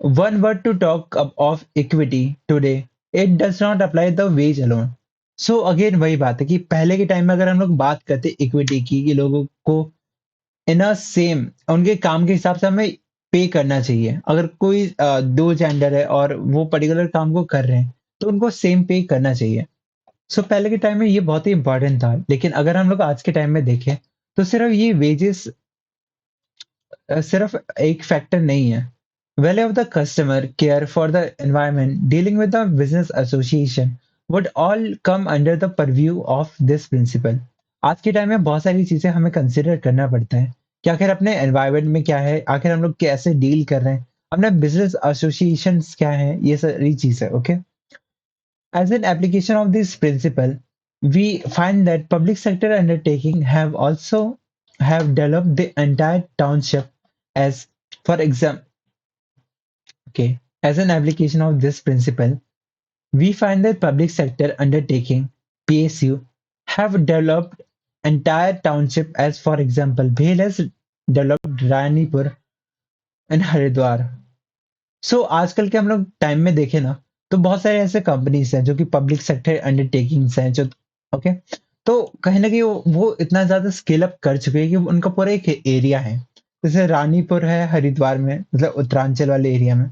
one word to talk of equity today, it does not apply the wage alone. So again वही बात है कि पहले के टाइम में अगर हम लोग बात करते इक्विटी की, कि लोगों को इन अ सेम उनके काम के हिसाब से हमें पे करना चाहिए। अगर कोई दो जेंडर है और वो पर्टिकुलर काम को कर रहे हैं, तो उनको सेम पे करना चाहिए। सो पहले के टाइम में ये बहुत ही इंपॉर्टेंट था, लेकिन अगर हम लोग आज के टाइम में देखें तो सिर्फ ये वेजेस सिर्फ एक फैक्टर नहीं है। Value of the customer, care for the environment, dealing with the business association would all come under the purview of this principal. आज के टाइम में बहुत सारी चीजें हमें कंसिडर करना पड़ता है कि आखिर अपने एनवायरनमेंट में क्या है, आखिर हम लोग कैसे डील कर रहे हैं, अपने बिजनेस एसोसिएशन क्या है, ये सारी चीज है। Okay, as an application of this principle, we find that public sector undertaking have also have developed the entire township as, for example, okay, as an application of this principle, we find that public sector undertaking PSU have developed entire township as, for example, Bhel has developed Ranipur and Haridwar. सो आजकल के हम लोग टाइम में देखें ना, तो बहुत सारे ऐसे कंपनीज हैं जो कि पब्लिक सेक्टर अंडरटेकिंग्स हैं, जो ओके, तो कहीं ना कहीं वो इतना ज्यादा स्केल अप कर चुके हैं कि उनका पूरा एक एरिया है। जैसे रानीपुर है हरिद्वार में, मतलब उत्तरांचल वाले एरिया में।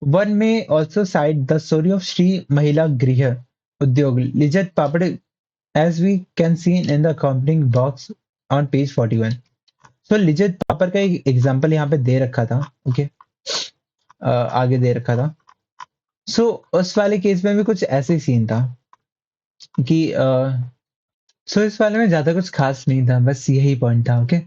One may also cite the story of Shri Mahila Griha Udyog Lijjat Papad, as we can see in the accompanying box on page 41। So Lijjat papad का एक एग्जांपल यहाँ पे दे रखा था, ओके, आगे दे रखा था। सो उस वाले केस में भी कुछ ऐसे ही सीन था कि सो इस वाले में ज्यादा कुछ खास नहीं था, बस यही पॉइंट था। ओके,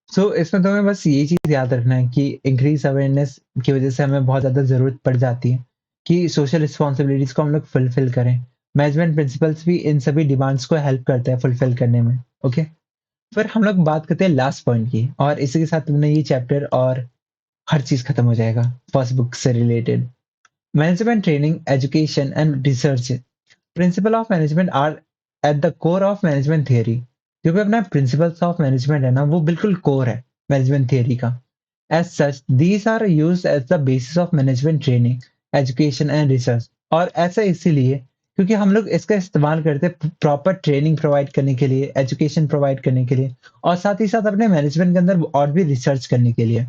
सो इसमें तुम्हें बस ये चीज याद रखना है कि इंक्रीज अवेयरनेस की वजह से हमें बहुत ज्यादा जरूरत पड़ जाती है कि सोशल रिस्पॉन्सिबिलिटीज को हम लोग फुलफिल करें। मैनेजमेंट प्रिंसिपल्स भी इन सभी डिमांड्स को हेल्प करते हैं फुलफिल करने में। ओके, फिर हम लोग बात करते हैं लास्ट पॉइंट की, और इसी के साथ तुमने ये चैप्टर और हर चीज खत्म हो जाएगा फर्स्ट बुक से related. Management training, education, and research. Principle of management are at the core of management theory. जो भी अपना प्रिंसिपल्स ऑफ मैनेजमेंट है ना, वो बिल्कुल कोर है मैनेजमेंट थियरी का। As such these are used as the basis of management training, education and research. और ऐसा इसीलिए क्योंकि हम लोग इसका इस्तेमाल करते हैं प्रॉपर ट्रेनिंग प्रोवाइड करने के लिए, एजुकेशन प्रोवाइड करने के लिए, और साथ ही साथ अपने मैनेजमेंट के अंदर और भी रिसर्च करने के लिए।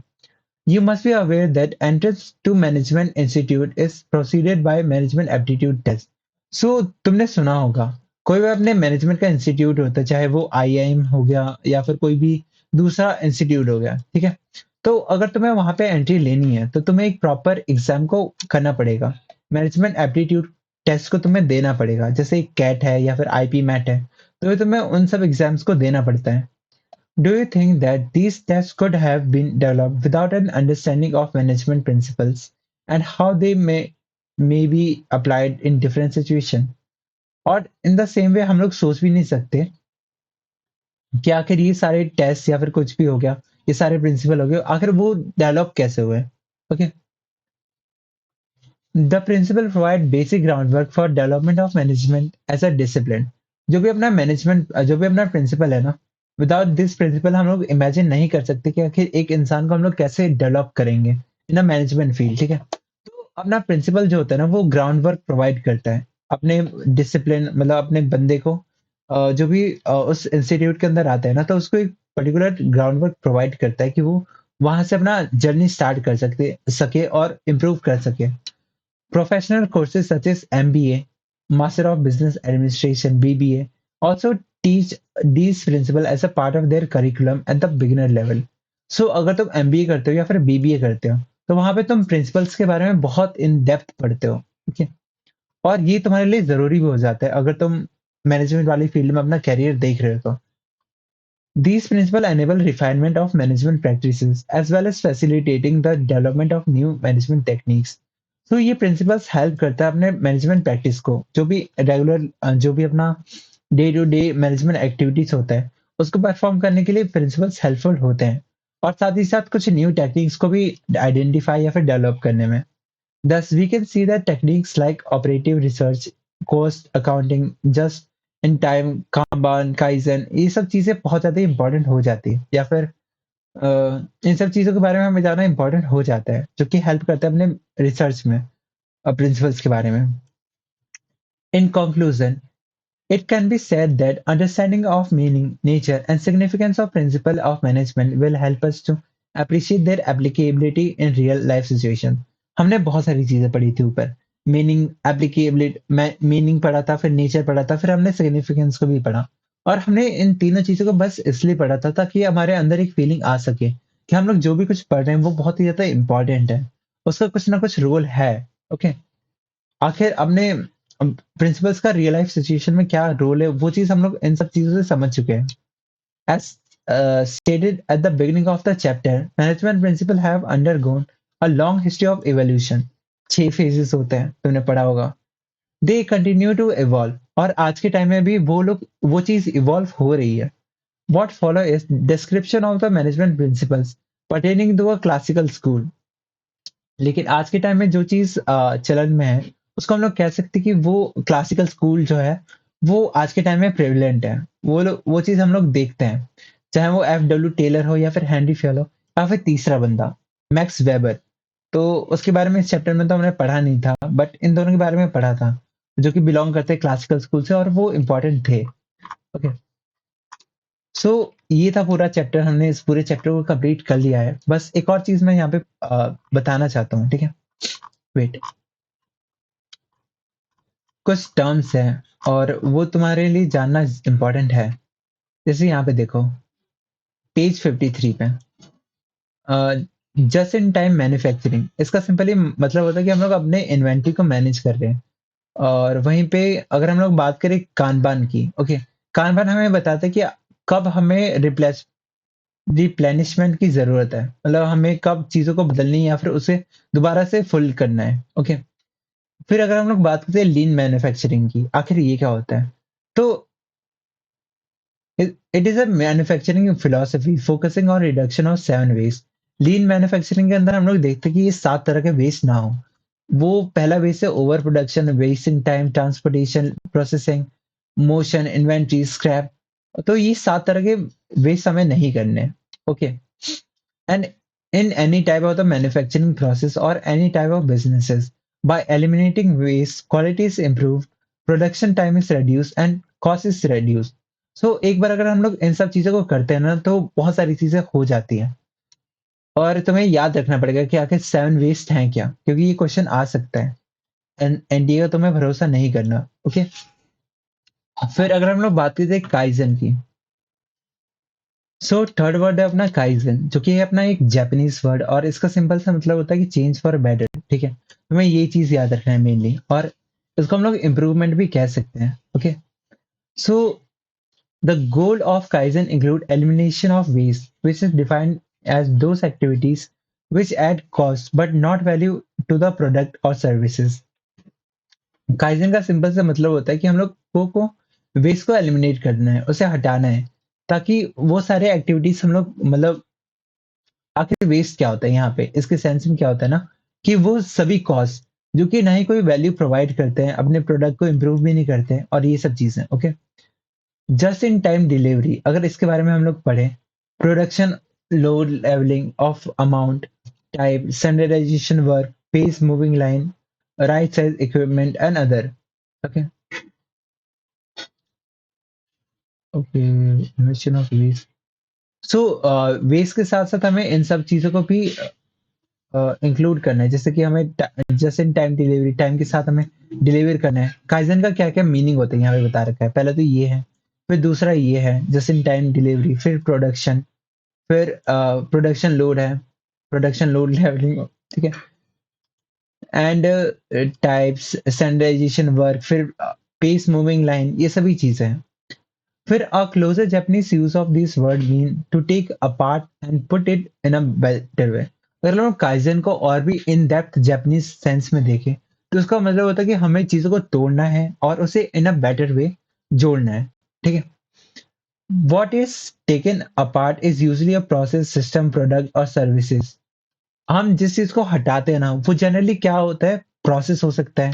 You must be aware that entrance to management institute is preceded by management aptitude test. So तुमने सुना होगा, कोई भी अपने मैनेजमेंट का इंस्टीट्यूट होता है, चाहे वो आईआईएम हो गया या फिर कोई भी दूसरा इंस्टीट्यूट हो गया, ठीक है। तो अगर तुम्हें वहां पे एंट्री लेनी है तो तुम्हें एक प्रॉपर एग्जाम को करना पड़ेगा। मैनेजमेंट एप्टीट्यूड टेस्ट को तुम्हें देना पड़ेगा, जैसे एक कैट है या फिर आईपी मैट है। तो ये तुम्हें उन सब एग्जाम्स को देना पड़ता है। Do you think that these tests could have been developed without an understanding of management principles and how they may be applied in different situations? और इन द सेम वे हम लोग सोच भी नहीं सकते कि आखिर ये सारे टेस्ट या फिर कुछ भी हो गया, ये सारे प्रिंसिपल हो गए, आखिर वो डेवलप कैसे हुए। Okay, the principle provide basic ground work for development of management as a discipline. जो भी अपना मैनेजमेंट, जो भी अपना प्रिंसिपल है ना, विदाउट दिस प्रिंसिपल हम लोग इमेजिन नहीं कर सकते कि आखिर एक इंसान को हम लोग कैसे डेवलप करेंगे इन अ मैनेजमेंट फील्ड, ठीक है। तो अपना प्रिंसिपल जो होता है ना, वो ग्राउंड वर्क प्रोवाइड करता है अपने डिसिप्लिन, मतलब अपने बंदे को, जो भी उस इंस्टीट्यूट के अंदर आता है ना, तो उसको एक पर्टिकुलर ग्राउंड वर्क प्रोवाइड करता है कि वो वहां से अपना जर्नी स्टार्ट कर सके और इम्प्रूव कर सके। Professional courses such as MBA, Master of Business Administration (BBA) also teach these principles as a part of their curriculum at the beginner level. So अगर तुम MBA करते हो या फिर BBA करते हो, तो वहां पे तुम प्रिंसिपल्स के बारे में बहुत इन डेप्थ पढ़ते हो, ठीक है। और ये तुम्हारे लिए जरूरी भी हो जाता है अगर तुम मैनेजमेंट वाली फील्ड में अपना करियर देख रहे हो तो। These principles enable refinement of management practices as well as facilitating the development of new management techniques. तो ये प्रिंसिपल्स हेल्प करता है अपने मैनेजमेंट प्रैक्टिस को, जो भी रेगुलर, जो भी अपना day to day management activities होता है, उसको परफॉर्म करने के लिए प्रिंसिपल्स हेल्पफुल होते हैं। और साथ ही साथ कुछ न्यू टेक्निक्स को भी आइडेंटिफाई या फिर डेवलप करने में। Thus, we can see that techniques like operative research, cost accounting, just in time, Kanban, Kaizen, ये सब चीजें बहुत ज़्यादा इम्पोर्टेंट हो जाती है, या फिर अ, इन सब चीज़ों के बारे में हमें जानना इम्पोर्टेंट हो जाता है, जो कि हेल्प करता है अपने रिसर्च में प्रिंसिपल्स के बारे में। In conclusion, it can be said that understanding of meaning, nature, and significance of principle of management will help us to appreciate their applicability in real life situation. हमने बहुत सारी चीजें पढ़ी थी ऊपर। मीनिंग, एप्लीकेबिलिटी, मीनिंग पढ़ा था, फिर नेचर पढ़ा था, फिर हमने सिग्निफिकेंस को भी पढ़ा। और हमने इन तीनों चीजों को बस इसलिए पढ़ा था ताकि हमारे अंदर एक फीलिंग आ सके कि हम लोग जो भी कुछ पढ़ रहे हैं वो बहुत ही ज्यादा इंपॉर्टेंट है, उसका कुछ ना कुछ रोल है। ओके, आखिर हमने प्रिंसिपल्स का रियल लाइफ सिचुएशन में क्या रोल है, वो चीज हम लोग इन सब चीजों से समझ चुके हैं। As stated at the beginning of the chapter, management principles have undergone a long history of evolution. 6 phases होते हैं, तुमने पढ़ा होगा। They continue to evolve, और आज के टाइम में भी वो चीज इवॉल्व हो रही है। What follow is description of the management principles pertaining to a classical school. लेकिन आज के टाइम में जो चीज़ चलन में है, उसको हम लोग कह सकते हैं कि वो क्लासिकल स्कूल जो है, वो आज के टाइम में प्रेवलेंट है। वो चीज़ हम लोग देखते हैं। चाहे वो एफ.डब्ल्यू. टेलर हो या फिर हेनरी फेल हो या फिर तीसरा बंदा, मैक्स वेबर। तो उसके बारे में इस चैप्टर में तो हमने पढ़ा नहीं था, बट इन दोनों के बारे में पढ़ा था, जो कि बिलॉन्ग करते हैं क्लासिकल स्कूल से और वो इम्पोर्टेंट थे। ओके। सो ये था पूरा चैप्टर, हमने इस पूरे चैप्टर को कंप्लीट कर लिया है। बस एक और चीज़ मैं यहाँ पे बताना चाहता हूँ, ठीक है? वेट। कुछ टर्म्स हैं और वो तुम्हारे लिए जानना इम्पोर्टेंट है। जैसे यहाँ पे देखो, पेज 53 पे, जस्ट इन टाइम मैन्युफैक्चरिंग, इसका सिंपली मतलब होता है कि हम लोग अपने इन्वेंटरी को मैनेज कर रहे हैं। और वहीं पे अगर हम लोग बात करें कानबान की, ओके, कानबान हमें बताता है कि कब हमें रिप्लेनिशमेंट की जरूरत है, मतलब हमें कब चीजों को बदलनी है या फिर उसे दोबारा से फुल करना है। ओके, फिर अगर हम लोग बात करते हैं लीन मैन्युफैक्चरिंग की, आखिर ये क्या होता है? तो it is a manufacturing philosophy focusing on reduction of 7 waste. Lean manufacturing के अंदर हम लोग देखते हैं कि ये 7 तरह के वेस्ट ना हो। वो पहला वेस्ट है over production, wasting time, transportation, processing, motion, inventory, scrap. तो ये 7 तरह के वेस्ट हमें नहीं करने हैं। Okay. And in any type of the manufacturing process or any type of businesses, by eliminating waste, quality is improved, production time is reduced and cost is reduced. So एक बार अगर हम लोग इन सब चीज़ों को करते हैं ना, तो बहुत सारी चीज़ें हो जाती हैं। और तुम्हें याद रखना पड़ेगा कि आखिर 7 वेस्ट हैं क्या? क्योंकि ये क्वेश्चन आ सकता है। एनडीए का तुम्हें भरोसा नहीं करना। ओके। फिर अगर हम लोग बात करते हैं काइज़न की, सो थर्ड वर्ड है अपना काइजन, जो कि है अपना एक जापानीज वर्ड, और इसका सिंपल सा मतलब होता है कि चेंज फॉर बेटर। ठीक है, हमें ये चीज याद रखना है मेनली, और इसको हम लोग इम्प्रूवमेंट भी कह सकते हैं। Okay. So the goal of kaizen include elimination of waste which is defined as those activities which add cost but not value to the product or services. Kaizen का सिंपल सा मतलब होता है कि हम लोग को वेस्ट को एलिमिनेट करना है, उसे हटाना है, ताकि वो सारे एक्टिविटीज हम लोग मतलब आखिर वेस्ट क्या होता है यहाँ पे? इसके सेंस में क्या होता है ना, कि वो सभी कॉस्ट जो कि ना ही कोई वैल्यू प्रोवाइड करते हैं, अपने प्रोडक्ट को इम्प्रूव भी नहीं करते हैं, और ये सब चीज़ें। Okay. Just in time delivery, अगर इसके बारे में हम लोग पढ़ें, production load levelling of amount, type, standardization work, pace moving line, right size equipment and other. Okay. Okay. इन्वेस्टन ऑफ वेस्ट। सो वेस्ट के साथ साथ हमें इन सब चीज़ों को भी इंक्लूड करना है, जैसे कि हमें just in time delivery, time के साथ हमें डिलीवर करना है। काइजन का क्या क्या मीनिंग होता है यहाँ पे बता रखा है। पहला तो ये है, फिर दूसरा ये है जस्ट इन टाइम डिलीवरी, फिर प्रोडक्शन, फिर प्रोडक्शन लोड है, प्रोडक्शन लोड लेवलिंग। ठीक है। एंड टाइप्स, स्टैंडर्डाइजेशन वर्क, फिर पेस मूविंग लाइन, ये सभी चीजें हैं। फिर a closer Japanese use of this word mean to take apart and put it in a better way. अगर हम काइजन को और भी इन डेप्थ जापानीज सेंस में देखें, तो उसका मतलब होता है कि हमें चीजों को तोड़ना है और उसे इन अ बेटर वे जोड़ना है। ठीक है। What is taken apart is usually a process, system, product और services. हम जिस चीज को हटाते हैं ना, वो जनरली क्या होता है? प्रोसेस हो सकता है,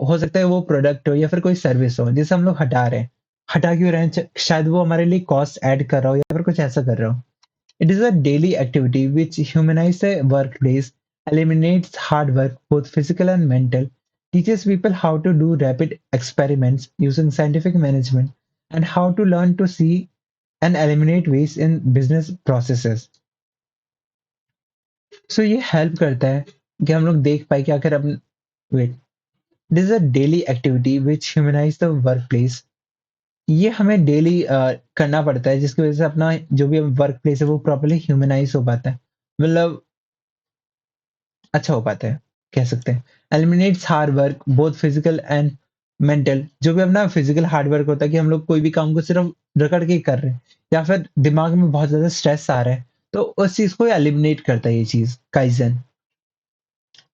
हो सकता है वो प्रोडक्ट हो या फिर कोई सर्विस हो जिसे हम लोग हटा रहे हैं। हटा क्यों रहे हैं? शायद वो हमारे लिए कॉस्ट ऐड कर रहा हो या फिर कुछ ऐसा कर रहा हो। It is a daily activity which humanize the work place, eliminates hard work, both physical and mental, teaches people how to do rapid experiments using scientific management, and how to learn to see and eliminate waste in business processes. So ये हेल्प करता है कि हम लोग देख पाए कि आखिर अपन wait, this is a daily activity which humanize the work place. ये हमें डेली करना पड़ता है, जिसकी वजह से अपना जो भी वर्क प्लेस है वो प्रॉपर्ली ह्यूमनाइज हो पाता है, मतलब अच्छा हो पाता है, कह सकते हैं। Eliminates hard work, both physical and mental. जो भी अपना फिजिकल हार्ड वर्क होता है कि हम लोग कोई भी काम को सिर्फ रगड़ के ही कर रहे हैं, या फिर दिमाग में बहुत ज्यादा स्ट्रेस आ रहा है, तो उस चीज को एलिमिनेट करता है ये चीज काइजन।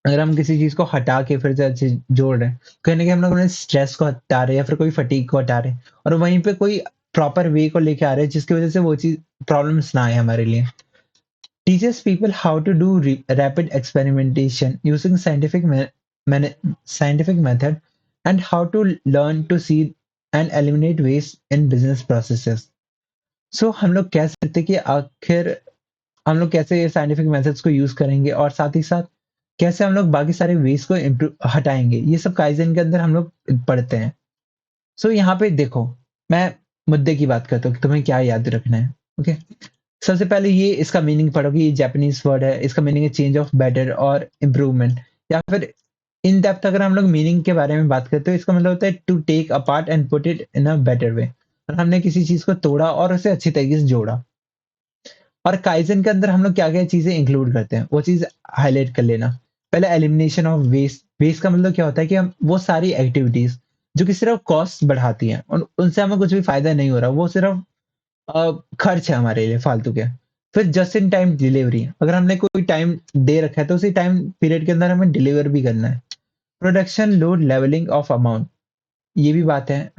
अगर हम किसी चीज को हटा के फिर से अच्छे जोड़ रहे हैं, कहीं ना कहीं हम लोग अपने स्ट्रेस को हटा रहे हैं या फिर कोई फटीग को हटा रहे हैं, और वहीं पे कोई प्रॉपर वे को लेके आ रहे हैं जिसकी वजह से वो चीज प्रॉब्लम्स ना आए हमारे लिए। Teaches people how to do rapid experimentation using scientific method, and how to learn to see and eliminate waste in business processes. So हम लोग कह सकते हैं कि आखिर हम लोग कैसे ये साइंटिफिक मेथड्स को यूज करेंगे, और साथ ही साथ कैसे हम लोग बाकी सारे वेस्ट को हटाएंगे, ये सब काइजन के अंदर हम लोग पढ़ते हैं। सो यहाँ पे देखो, मैं मुद्दे की बात करता हूँ कि तुम्हें क्या याद रखना है। ओके। सबसे पहले ये इसका मीनिंग पढ़ो कि ये जापानीज वर्ड है, इसका मीनिंग है चेंज ऑफ बेटर और इम्प्रूवमेंट, या फिर इन डेप्थ अगर हम लोग मीनिंग के बारे में बात करते हैं, तो इसका मतलब होता है to take apart and put it in a better way. और हमने किसी चीज को तोड़ा और उसे अच्छी तरीके से जोड़ा। और काइजन के अंदर हम लोग क्या क्या चीजें इंक्लूड करते हैं, वो चीज हाईलाइट कर लेना। पहले एलिमिनेशन ऑफ वेस्ट। वेस्ट का मतलब क्या होता है कि हम वो सारी एक्टिविटीज जो कि सिर्फ कॉस्ट बढ़ाती हैं और उनसे हमें कुछ भी फायदा नहीं हो रहा, वो सिर्फ खर्च है हमारे लिए फालतू के। फिर जस्ट इन टाइम डिलीवरी, अगर हमने कोई टाइम दे रखा है तो उसी टाइम पीरियड के अंदर हमें डिलीवर भी करना है। Production load levelling of amount, ये भी बात है,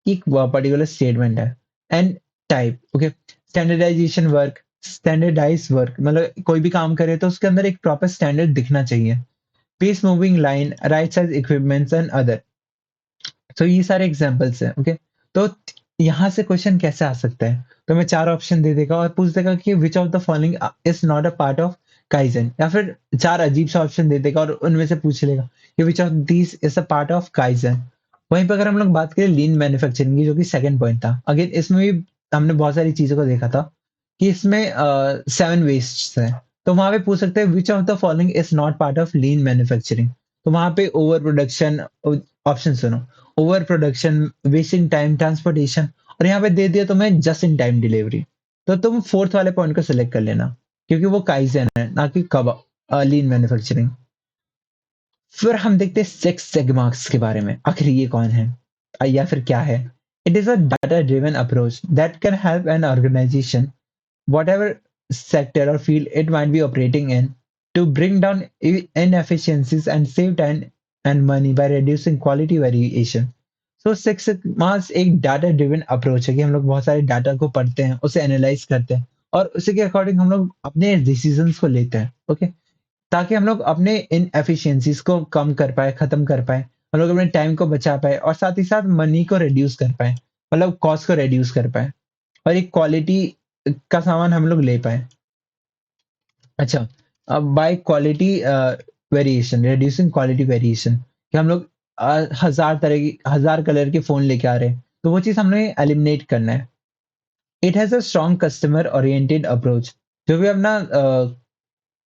एक पर्टिकुलर स्टेटमेंट है। And type, okay, standardization work, standardize work मतलब कोई भी काम करे तो उसके अंदर एक प्रॉपर स्टैंडर्ड दिखना चाहिए। Pace moving line, right size equipments and other. तो ये सारे एग्जांपल्स हैं। ओके, तो यहाँ से क्वेश्चन कैसे आ सकता है? तो मैं चार ऑप्शन दे देगा और पूछ देगा कि which of the following is not a part of kaizen, या फिर चार अजीब सा ऑप्शन दे देगा और उनमें से पूछ लेगा कि which of this is a part of kaizen. वहीं पर अगर हम लोग बात करें लीन मैन्युफैक्चरिंग की, जो कि सेकंड पॉइंट था, अगेन इसमें भी हमने बहुत सारी चीजों को देखा था कि इसमें 7 वेस्ट्स हैं। तो वहां पे पूछ सकते हैं which of the following is not part of lean manufacturing. तो वहां पे ओवर प्रोडक्शन, ऑप्शन सुनो, over production, wasting time, transportation, और यहाँ पे दे दिया तुम्हें जस्ट इन टाइम डिलीवरी। तो तुम फोर्थ वाले पॉइंट को सिलेक्ट कर लेना, क्योंकि वो काइजन है ना कि कब लीन मैन्युफैक्चरिंग। फिर हम देखते हैं सिक्स सिग्मास के बारे में, आखिर ये कौन है या फिर क्या है? It is a data driven approach that can help an organization, whatever sector or field it might be operating in, to bring down inefficiencies and save time and money by reducing quality variation. So six sigmas एक डाटा ड्रिवन अप्रोच है कि हम लोग बहुत सारे डाटा को पढ़ते हैं, उसे एनालाइज करते हैं और उसी के अकॉर्डिंग हम लोग अपने डिसीजंस को लेते हैं। ओके, ताकि हम लोग अपने इन एफिशिएंसीज को कम कर पाए, खत्म कर पाए, हम लोग अपने टाइम को बचा पाए और साथ ही साथ मनी को रिड्यूस कर पाए, मतलब कॉस्ट को रिड्यूस कर पाए और एक क्वालिटी का सामान हम लोग ले पाए। अच्छा, अब bye quality variation, reducing quality variation, कि हम लोग हजार तरह की, हजार कलर के फोन लेके आ रहे हैं, तो वो चीज हमने एलिमिनेट करना है। It has a strong customer oriented approach. जो भी अपना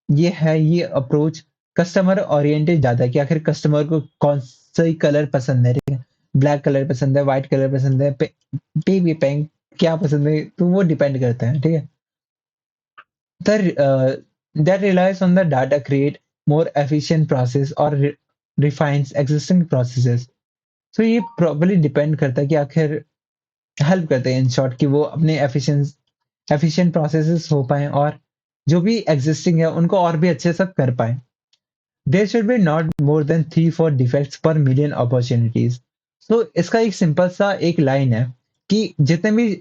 ये है, ये अप्रोच कस्टमर ओरिएंटेड ज्यादा है कि आखिर कस्टमर को कौन सा ही कलर पसंद है, ठीक है, ब्लैक कलर पसंद है, व्हाइट कलर पसंद है, बेबी पिंक, क्या पसंद है, तो वो डिपेंड करता है, ठीक है। That relies on the data create more efficient process or refines existing processes. So ये प्रॉपर्ली डिपेंड करता है कि आखिर हेल्प करते हैं इन शॉर्ट कि वो अपने एफिशिएंट प्रोसेसेस हो पाए और जो भी एग्जिस्टिंग है उनको और भी अच्छे से कर पाए। There should be not more than 3-4 defects per million opportunities. तो इसका एक सिंपल सा एक लाइन है कि जितने भी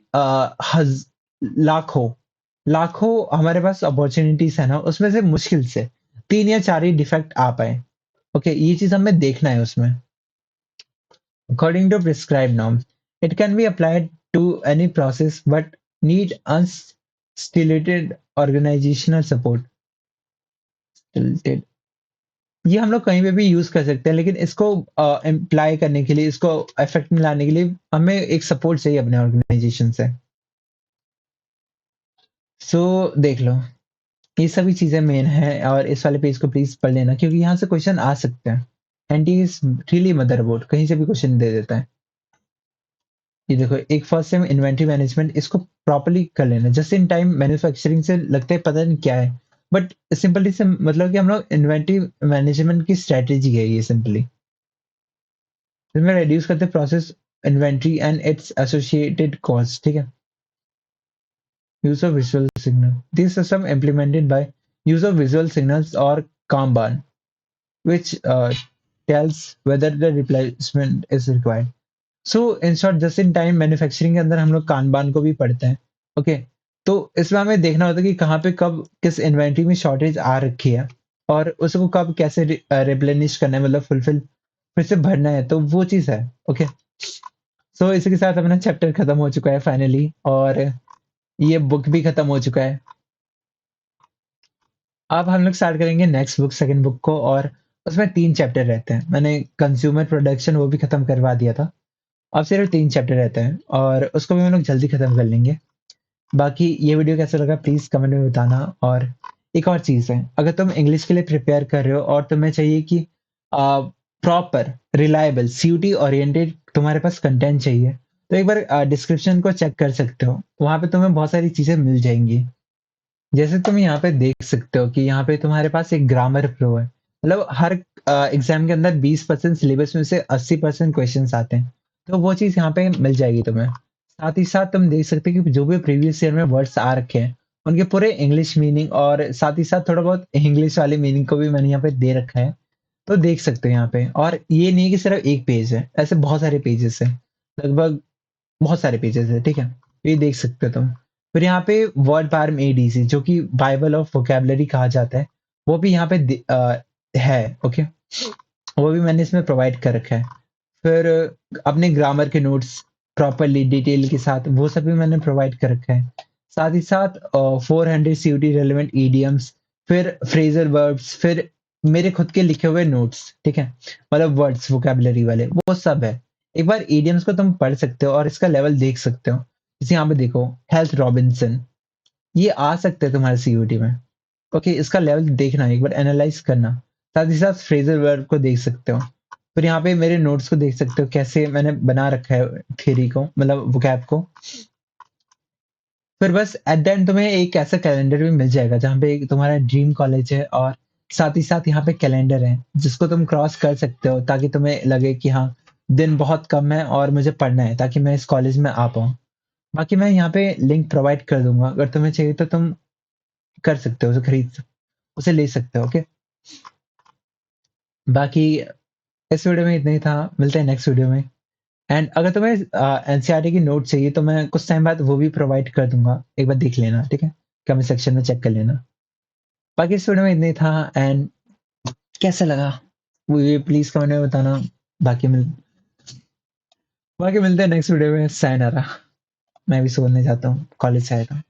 लाखों लाखों हमारे पास अपॉर्चुनिटीज है ना, उसमें से मुश्किल से 3 या 4 ही डिफेक्ट आ पाए। ओके, ये चीज हमें देखना है उसमें। According to prescribed norms, it can be applied to any process but need unstimulated organizational support. Stilted. ये हम लोग कहीं पे भी यूज कर सकते हैं, लेकिन इसको इम्प्लाई करने के लिए, इसको इफेक्ट में लाने के लिए हमें एक सपोर्ट चाहिए अपने ऑर्गेनाइजेशन से। सो देख लो, ये सभी चीजें मेन है और इस वाले पेज को प्लीज पढ़ लेना, क्योंकि यहाँ से क्वेश्चन आ सकते हैं। एंटी इज रियली मदरबोर्ड, कहीं से भी क्वेश्चन दे देता है। ये देखो, एक फर्स्ट टाइम इन्वेंटरी मैनेजमेंट, इसको प्रॉपर्ली कर लेना। जस्ट इन टाइम मैन्युफैक्चरिंग से लगता है पता नहीं क्या है, बट सिंपली से मतलब कि हम लोग इन्वेंटरी मैनेजमेंट की स्ट्रेटेजी है ये सिंपली, जिसमें रिड्यूस करते process inventory and it's associated cost, ठीक है। Use of visual signal, this system implemented by use of visual signals और कामबान which tells whether the replacement is required. So in short just in time manufacturing के अंदर हम लोग कानबान को भी पढ़ते हैं। ओके, तो इसमें हमें देखना होता है कि कहाँ पे कब किस इन्वेंटरी में शॉर्टेज आ रखी है और उसको कब कैसे रिप्लेनिश करना है, मतलब फुलफिल फिर से भरना है, तो वो चीज है। ओके, सो इसी के साथ अपना चैप्टर खत्म हो चुका है फाइनली, और ये बुक भी खत्म हो चुका है। अब हम लोग स्टार्ट करेंगे नेक्स्ट बुक, सेकंड बुक को, और उसमें 3 चैप्टर रहते हैं। मैंने कंज्यूमर प्रोडक्शन वो भी खत्म करवा दिया था, अब सिर्फ 3 चैप्टर रहते हैं और उसको भी हम लोग जल्दी खत्म कर लेंगे। बाकी ये वीडियो कैसा लगा प्लीज कमेंट में बताना। और एक और चीज है, अगर तुम इंग्लिश के लिए प्रिपेयर कर रहे हो और तुम्हें चाहिए कि प्रॉपर रिलायबल सीयूटी ओरिएंटेड तुम्हारे पास कंटेंट चाहिए, तो एक बार डिस्क्रिप्शन को चेक कर सकते हो, वहां पे तुम्हें बहुत सारी चीजें मिल जाएंगी। जैसे तुम यहाँ पे देख सकते हो कि यहाँ पे तुम्हारे पास एक ग्रामर प्रो है, मतलब हर एग्जाम के अंदर 20% सिलेबस में से 80% क्वेश्चन आते हैं, तो वो चीज यहाँ पे मिल जाएगी तुम्हें। साथ ही साथ तुम देख सकते हो कि जो भी प्रीवियस ईयर में वर्ड्स आ रखे हैं उनके पूरे इंग्लिश मीनिंग, और साथ ही साथ थोड़ा बहुत इंग्लिश वाले मीनिंग को भी मैंने यहाँ पे दे रखा है, तो देख सकते हो यहाँ पे। और ये नहीं कि सिर्फ एक पेज है, ऐसे बहुत सारे पेजेस है, लगभग बहुत सारे पेजेस है, ठीक है, ये देख सकते हो तुम। फिर यहाँ पे वर्ड पार्म एडीसी, जो कि बाइबल ऑफ वोकेबलरी कहा जाता है, वो भी यहाँ पे है, ओके? वो भी मैंने इसमें प्रोवाइड कर रखा है। फिर अपने ग्रामर के नोट्स प्रॉपर्ली डिटेल के साथ वो सब भी मैंने प्रोवाइड कर रखा है। साथ ही साथ 400 सीयूटी रिलेवेंट ईडियम्स, फिर फ्रेजल वर्ब्स, फिर मेरे खुद के लिखे हुए नोट्स, ठीक है? मतलब वर्ड्स वोकैब्युलरी वाले, वो सब है। एक बार ईडियम्स को तुम पढ़ सकते हो और इसका लेवल देख सकते हो। जैसे यहाँ पे देखो, हेल्थ रॉबिन्सन, ये आ सकते हैं तुम्हारे सीयूटी में। ओके, इसका लेवल देखना, एक बार एनालाइज करना। साथ ही साथ फ्रेजल वर्ब को देख सकते हो। फिर यहाँ पे मेरे नोट्स को देख सकते हो, कैसे मैंने बना रखा है थ्योरी को, मतलब वोकैब को। फिर बस एट द एंड तुम्हें एक ऐसा कैलेंडर भी मिल जाएगा जहाँ पे तुम्हारा ड्रीम कॉलेज है, और साथ ही साथ यहाँ पे कैलेंडर है जिसको तुम क्रॉस कर सकते हो, ताकि तुम्हें लगे कि हाँ, दिन बहुत कम है और मुझे पढ़ना है ताकि मैं इस कॉलेज में आ पाऊँ। बाकी मैं यहाँ पे लिंक प्रोवाइड कर दूंगा, अगर तुम्हें चाहिए तो तुम कर सकते हो, उसे उसे ले सकते हो, ओके? बाकी इस वीडियो में इतना ही था, मिलते हैं नेक्स्ट वीडियो में। एंड अगर तुम्हें एनसीईआरटी की नोट चाहिए तो मैं कुछ टाइम बाद वो भी प्रोवाइड कर दूंगा, एक बार देख लेना, ठीक है? कमेंट सेक्शन में चेक कर लेना। बाकी इस वीडियो में इतना ही था, एंड कैसा लगा वो ये प्लीज कमेंट में बताना। बाकी मिल बाकी मिलते हैं नेक्स्ट वीडियो में। सायनारा। मैं भी सोने जाता हूँ, कॉलेज से आया था।